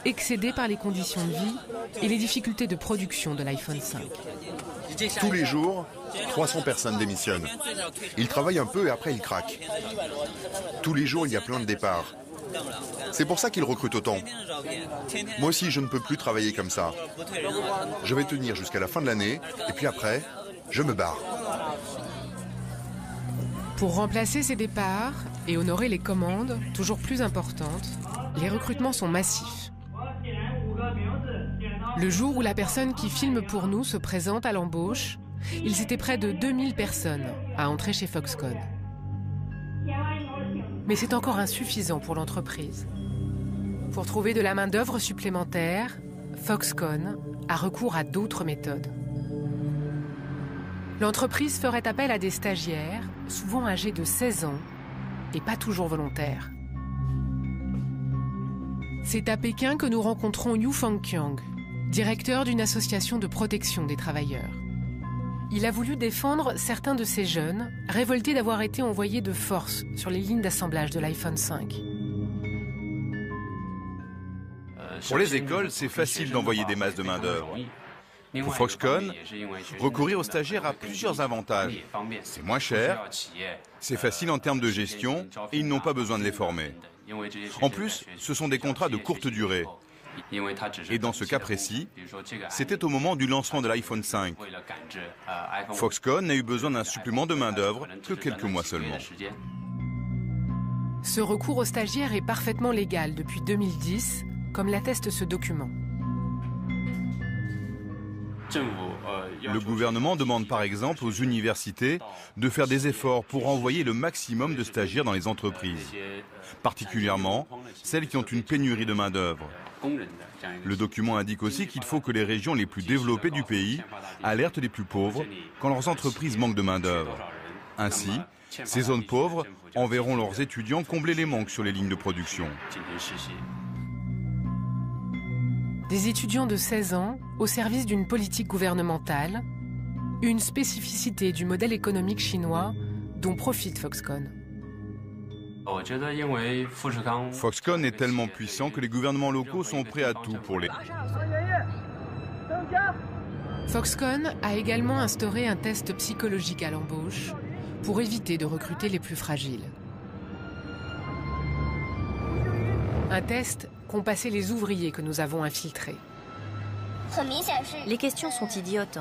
excédés par les conditions de vie et les difficultés de production de l'iPhone 5. Tous les jours, 300 personnes démissionnent. Ils travaillent un peu et après ils craquent. Tous les jours, il y a plein de départs. C'est pour ça qu'ils recrutent autant. Moi aussi, je ne peux plus travailler comme ça. Je vais tenir jusqu'à la fin de l'année, et puis après, je me barre. Pour remplacer ces départs et honorer les commandes, toujours plus importantes, les recrutements sont massifs. Le jour où la personne qui filme pour nous se présente à l'embauche, ils étaient près de 2000 personnes à entrer chez Foxconn. Mais c'est encore insuffisant pour l'entreprise. Pour trouver de la main-d'œuvre supplémentaire, Foxconn a recours à d'autres méthodes. L'entreprise ferait appel à des stagiaires, souvent âgés de 16 ans, et pas toujours volontaires. C'est à Pékin que nous rencontrons Yu Fangqiang, directeur d'une association de protection des travailleurs. Il a voulu défendre certains de ces jeunes, révoltés d'avoir été envoyés de force sur les lignes d'assemblage de l'iPhone 5. Pour les écoles, c'est facile d'envoyer des masses de main-d'œuvre. Pour Foxconn, recourir aux stagiaires a plusieurs avantages. C'est moins cher, c'est facile en termes de gestion et ils n'ont pas besoin de les former. En plus, ce sont des contrats de courte durée. Et dans ce cas précis, c'était au moment du lancement de l'iPhone 5. Foxconn n'a eu besoin d'un supplément de main-d'œuvre que quelques mois seulement. Ce recours aux stagiaires est parfaitement légal depuis 2010, comme l'atteste ce document. Le gouvernement demande par exemple aux universités de faire des efforts pour envoyer le maximum de stagiaires dans les entreprises, particulièrement celles qui ont une pénurie de main-d'œuvre. Le document indique aussi qu'il faut que les régions les plus développées du pays alertent les plus pauvres quand leurs entreprises manquent de main-d'œuvre. Ainsi, ces zones pauvres enverront leurs étudiants combler les manques sur les lignes de production. Des étudiants de 16 ans au service d'une politique gouvernementale, une spécificité du modèle économique chinois dont profite Foxconn. Foxconn est tellement puissant que les gouvernements locaux sont prêts à tout pour l'aider. Foxconn a également instauré un test psychologique à l'embauche pour éviter de recruter les plus fragiles. Un test qu'ont passé les ouvriers que nous avons infiltrés. Les questions sont idiotes.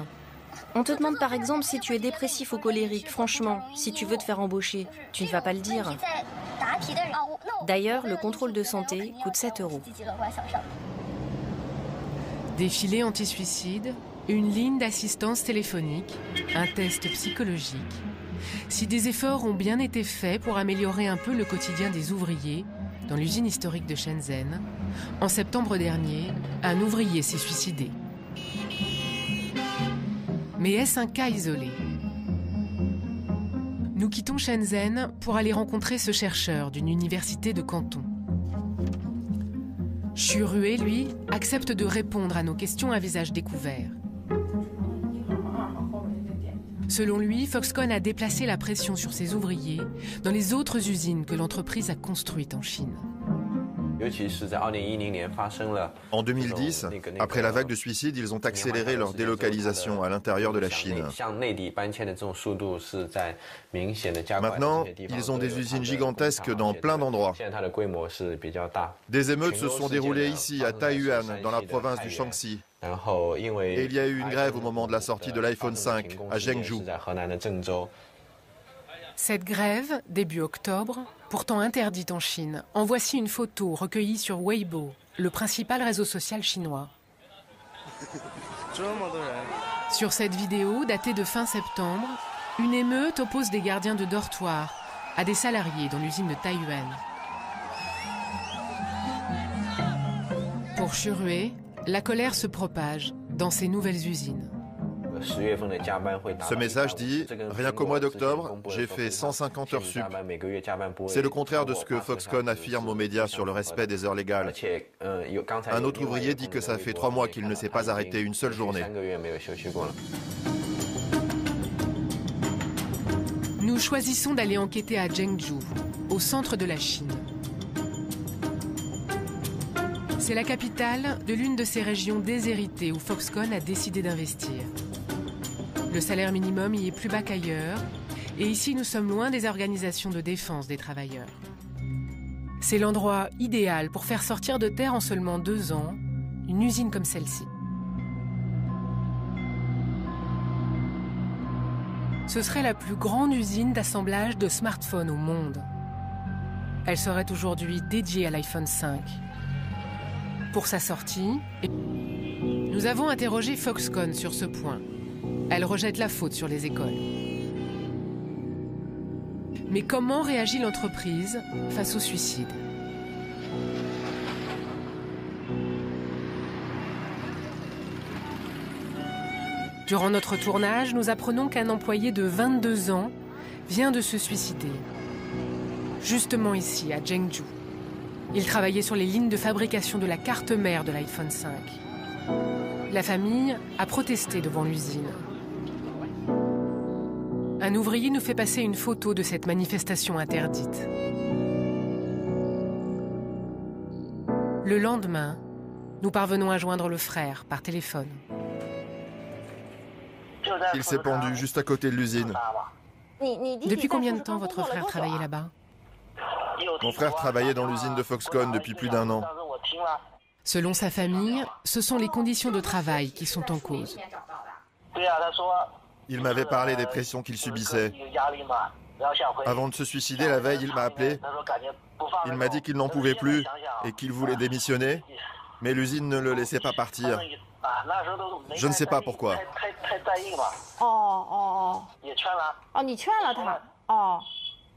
On te demande par exemple si tu es dépressif ou colérique. Franchement, si tu veux te faire embaucher, tu ne vas pas le dire. D'ailleurs, le contrôle de santé coûte 7 €. Des filets anti-suicide, une ligne d'assistance téléphonique, un test psychologique. Si des efforts ont bien été faits pour améliorer un peu le quotidien des ouvriers, dans l'usine historique de Shenzhen, en septembre dernier, un ouvrier s'est suicidé. Mais est-ce un cas isolé? Nous quittons Shenzhen pour aller rencontrer ce chercheur d'une université de Canton. Xu Rui, lui, accepte de répondre à nos questions à visage découvert. Selon lui, Foxconn a déplacé la pression sur ses ouvriers dans les autres usines que l'entreprise a construites en Chine. En 2010, après la vague de suicides, ils ont accéléré leur délocalisation à l'intérieur de la Chine. Maintenant, ils ont des usines gigantesques dans plein d'endroits. Des émeutes se sont déroulées ici, à Taiyuan, dans la province du Shaanxi. Et il y a eu une grève au moment de la sortie de l'iPhone 5 à Zhengzhou. Cette grève, début octobre, pourtant interdite en Chine, en voici une photo recueillie sur Weibo, le principal réseau social chinois. Sur cette vidéo, datée de fin septembre, une émeute oppose des gardiens de dortoir à des salariés dans l'usine de Taiyuan. Pour Xu Rui, la colère se propage dans ces nouvelles usines. Ce message dit « Rien qu'au mois d'octobre, j'ai fait 150 heures sup ». C'est le contraire de ce que Foxconn affirme aux médias sur le respect des heures légales. Un autre ouvrier dit que ça fait 3 mois qu'il ne s'est pas arrêté une seule journée. Nous choisissons d'aller enquêter à Zhengzhou, au centre de la Chine. C'est la capitale de l'une de ces régions déshéritées où Foxconn a décidé d'investir. Le salaire minimum y est plus bas qu'ailleurs, et ici nous sommes loin des organisations de défense des travailleurs. C'est l'endroit idéal pour faire sortir de terre en seulement 2 ans une usine comme celle-ci. Ce serait la plus grande usine d'assemblage de smartphones au monde. Elle serait aujourd'hui dédiée à l'iPhone 5. Pour sa sortie, nous avons interrogé Foxconn sur ce point. Elle rejette la faute sur les écoles. Mais comment réagit l'entreprise face au suicide? Durant notre tournage, nous apprenons qu'un employé de 22 ans vient de se suicider. Justement ici, à Zhengzhou. Il travaillait sur les lignes de fabrication de la carte mère de l'iPhone 5. La famille a protesté devant l'usine. Un ouvrier nous fait passer une photo de cette manifestation interdite. Le lendemain, nous parvenons à joindre le frère par téléphone. Il s'est pendu juste à côté de l'usine. Depuis combien de temps votre frère travaillait là-bas? Mon frère travaillait dans l'usine de Foxconn depuis plus d'1 an. Selon sa famille, ce sont les conditions de travail qui sont en cause. Il m'avait parlé des pressions qu'il subissait. Avant de se suicider la veille, il m'a appelé. Il m'a dit qu'il n'en pouvait plus et qu'il voulait démissionner, mais l'usine ne le laissait pas partir. Je ne sais pas pourquoi.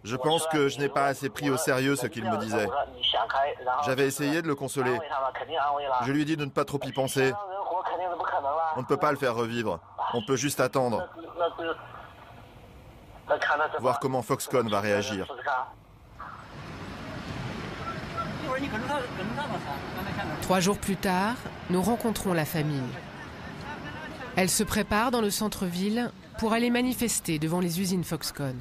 Je pense que je n'ai pas assez pris au sérieux ce qu'il me disait. J'avais essayé de le consoler. Je lui ai dit de ne pas trop y penser. On ne peut pas le faire revivre. On peut juste attendre. Voir comment Foxconn va réagir. Trois jours plus tard, nous rencontrons la famille. Elle se prépare dans le centre-ville pour aller manifester devant les usines Foxconn.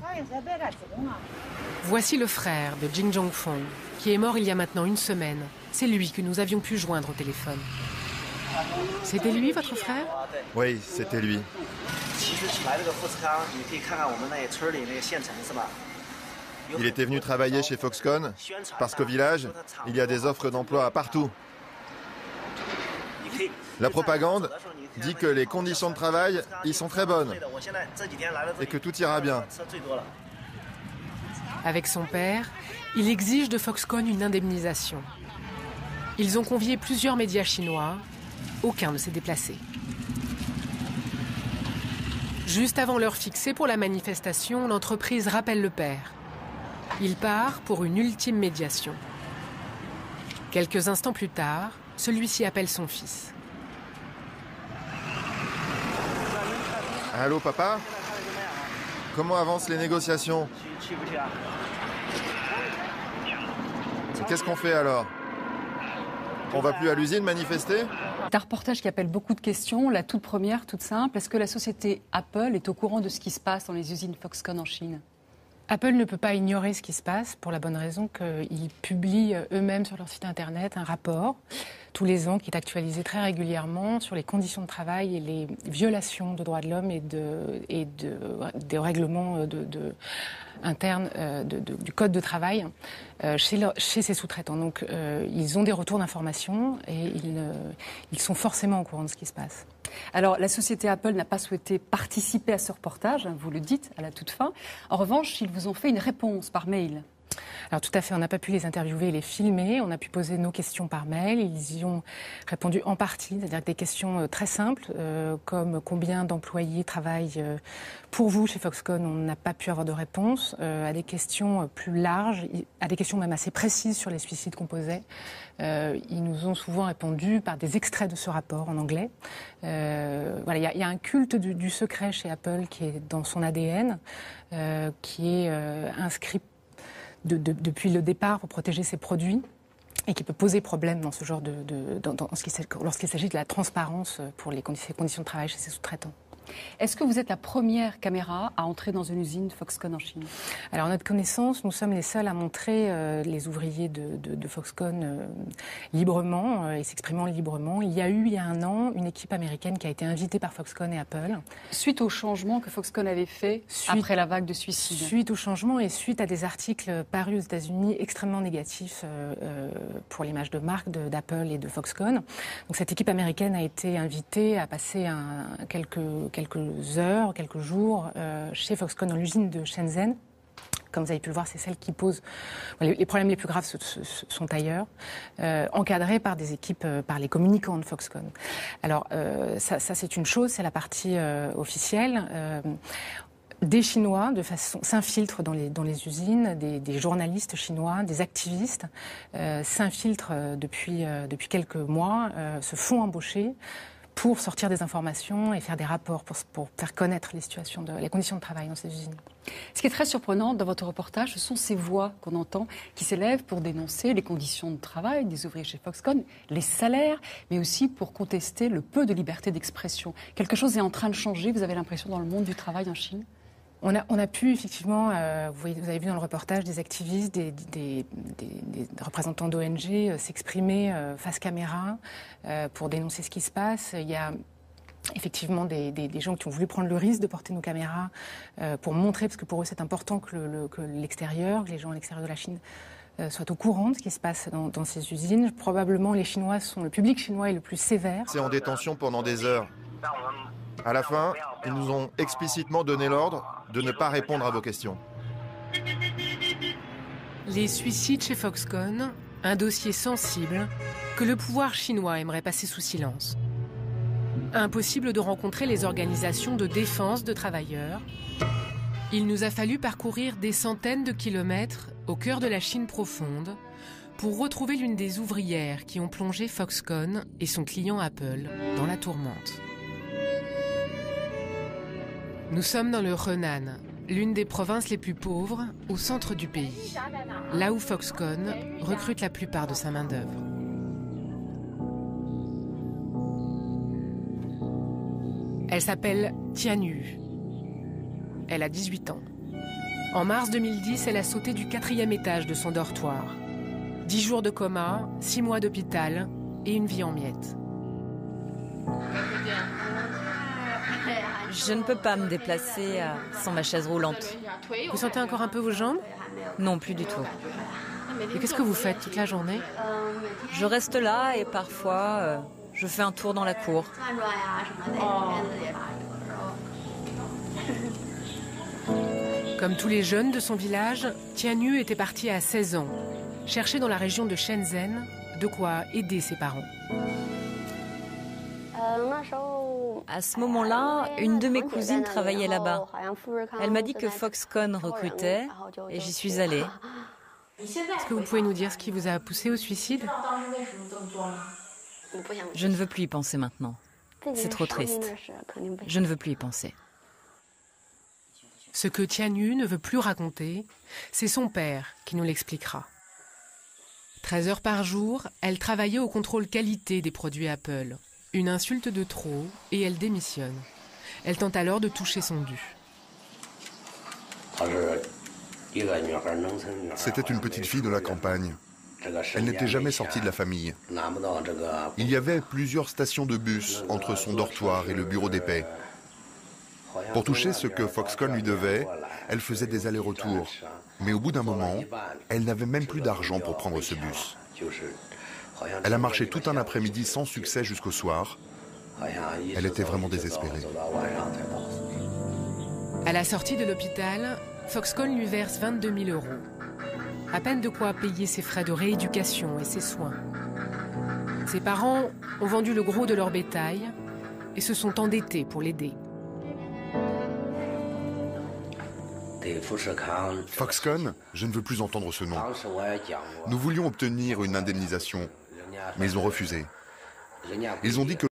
Voici le frère de Jin Jong-fong, qui est mort il y a maintenant une semaine. C'est lui que nous avions pu joindre au téléphone. C'était lui, votre frère? Oui, c'était lui. Il était venu travailler chez Foxconn parce qu'au village, il y a des offres d'emploi partout. La propagande dit que les conditions de travail y sont très bonnes et que tout ira bien. Avec son père, il exige de Foxconn une indemnisation. Ils ont convié plusieurs médias chinois. Aucun ne s'est déplacé. Juste avant l'heure fixée pour la manifestation, l'entreprise rappelle le père. Il part pour une ultime médiation. Quelques instants plus tard, celui-ci appelle son fils. Allô, papa? Comment avancent les négociations? Qu'est-ce qu'on fait alors? On va plus à l'usine manifester? C'est un reportage qui appelle beaucoup de questions. La toute première, toute simple, est-ce que la société Apple est au courant de ce qui se passe dans les usines Foxconn en Chine? Apple ne peut pas ignorer ce qui se passe pour la bonne raison qu'ils publient eux-mêmes sur leur site internet un rapport tous les ans qui est actualisé très régulièrement sur les conditions de travail et les violations de droits de l'homme et des règlements internes du code de travail chez ces sous-traitants. Donc ils ont des retours d'informations et ils sont forcément au courant de ce qui se passe. Alors, la société Apple n'a pas souhaité participer à ce reportage, vous le dites à la toute fin. En revanche, ils vous ont fait une réponse par mail. Alors tout à fait, on n'a pas pu les interviewer et les filmer, on a pu poser nos questions par mail, ils y ont répondu en partie, c'est-à-dire des questions très simples, comme combien d'employés travaillent pour vous chez Foxconn, on n'a pas pu avoir de réponse, à des questions plus larges, à des questions même assez précises sur les suicides qu'on posait. Ils nous ont souvent répondu par des extraits de ce rapport en anglais. Voilà, il y a un culte du secret chez Apple qui est dans son ADN, qui est inscrit depuis le départ pour protéger ses produits et qui peut poser problème dans ce genre lorsqu'il s'agit de la transparence pour les conditions de travail chez ses sous-traitants. Est-ce que vous êtes la première caméra à entrer dans une usine Foxconn en Chine? Alors, à notre connaissance, nous sommes les seuls à montrer les ouvriers de Foxconn librement et s'exprimant librement. Il y a un an, une équipe américaine qui a été invitée par Foxconn et Apple. Suite au changement que Foxconn avait fait après la vague de suicides. Suite au changement et suite à des articles parus aux États-Unis extrêmement négatifs pour l'image de marque d'Apple et de Foxconn. Donc, cette équipe américaine a été invitée à passer quelques heures, quelques jours chez Foxconn dans l'usine de Shenzhen. Comme vous avez pu le voir, c'est celle qui pose... Les problèmes les plus graves sont ailleurs, encadrés par des équipes, par les communicants de Foxconn. Alors, ça c'est une chose, c'est la partie officielle. Des Chinois s'infiltrent dans les usines, des journalistes chinois, des activistes s'infiltrent depuis quelques mois, se font embaucher pour sortir des informations et faire des rapports, pour faire connaître les conditions de travail dans ces usines. Ce qui est très surprenant dans votre reportage, ce sont ces voix qu'on entend qui s'élèvent pour dénoncer les conditions de travail des ouvriers chez Foxconn, les salaires, mais aussi pour contester le peu de liberté d'expression. Quelque chose est en train de changer, vous avez l'impression, dans le monde du travail en Chine ? On a pu effectivement, vous avez vu dans le reportage, des activistes, des représentants d'ONG s'exprimer face caméra pour dénoncer ce qui se passe. Il y a effectivement des gens qui ont voulu prendre le risque de porter nos caméras pour montrer, parce que pour eux c'est important que l'extérieur, que les gens à l'extérieur de la Chine soient au courant de ce qui se passe dans ces usines. Probablement le public chinois est le plus sévère. C'est en détention pendant des heures. À la fin, ils nous ont explicitement donné l'ordre de ne pas répondre à vos questions. Les suicides chez Foxconn, un dossier sensible que le pouvoir chinois aimerait passer sous silence. Impossible de rencontrer les organisations de défense de travailleurs. Il nous a fallu parcourir des centaines de kilomètres au cœur de la Chine profonde pour retrouver l'une des ouvrières qui ont plongé Foxconn et son client Apple dans la tourmente. Nous sommes dans le Henan, l'une des provinces les plus pauvres au centre du pays, là où Foxconn recrute la plupart de sa main-d'œuvre. Elle s'appelle Tian Yu. Elle a 18 ans. En mars 2010, elle a sauté du 4e étage de son dortoir. 10 jours de coma, 6 mois d'hôpital et une vie en miettes. Je ne peux pas me déplacer sans ma chaise roulante. Vous sentez encore un peu vos jambes? Non, plus du tout. Et qu'est-ce que vous faites toute la journée? Je reste là et parfois, je fais un tour dans la cour. Comme tous les jeunes de son village, Tian Yu était partie à 16 ans, chercher dans la région de Shenzhen de quoi aider ses parents. À ce moment-là, une de mes cousines travaillait là-bas. Elle m'a dit que Foxconn recrutait et j'y suis allée. Est-ce que vous pouvez nous dire ce qui vous a poussé au suicide? Je ne veux plus y penser maintenant. C'est trop triste. Je ne veux plus y penser. Ce que Tian Yu ne veut plus raconter, c'est son père qui nous l'expliquera. 13 heures par jour, elle travaillait au contrôle qualité des produits Apple. Une insulte de trop et elle démissionne. Elle tente alors de toucher son dû. C'était une petite fille de la campagne. Elle n'était jamais sortie de la famille. Il y avait plusieurs stations de bus entre son dortoir et le bureau des paies. Pour toucher ce que Foxconn lui devait, elle faisait des allers-retours. Mais au bout d'un moment, elle n'avait même plus d'argent pour prendre ce bus. Elle a marché tout un après-midi sans succès jusqu'au soir. Elle était vraiment désespérée. À la sortie de l'hôpital, Foxconn lui verse 22 000 €. À peine de quoi payer ses frais de rééducation et ses soins. Ses parents ont vendu le gros de leur bétail et se sont endettés pour l'aider. Foxconn, je ne veux plus entendre ce nom. Nous voulions obtenir une indemnisation, mais ils ont refusé. Ils ont dit que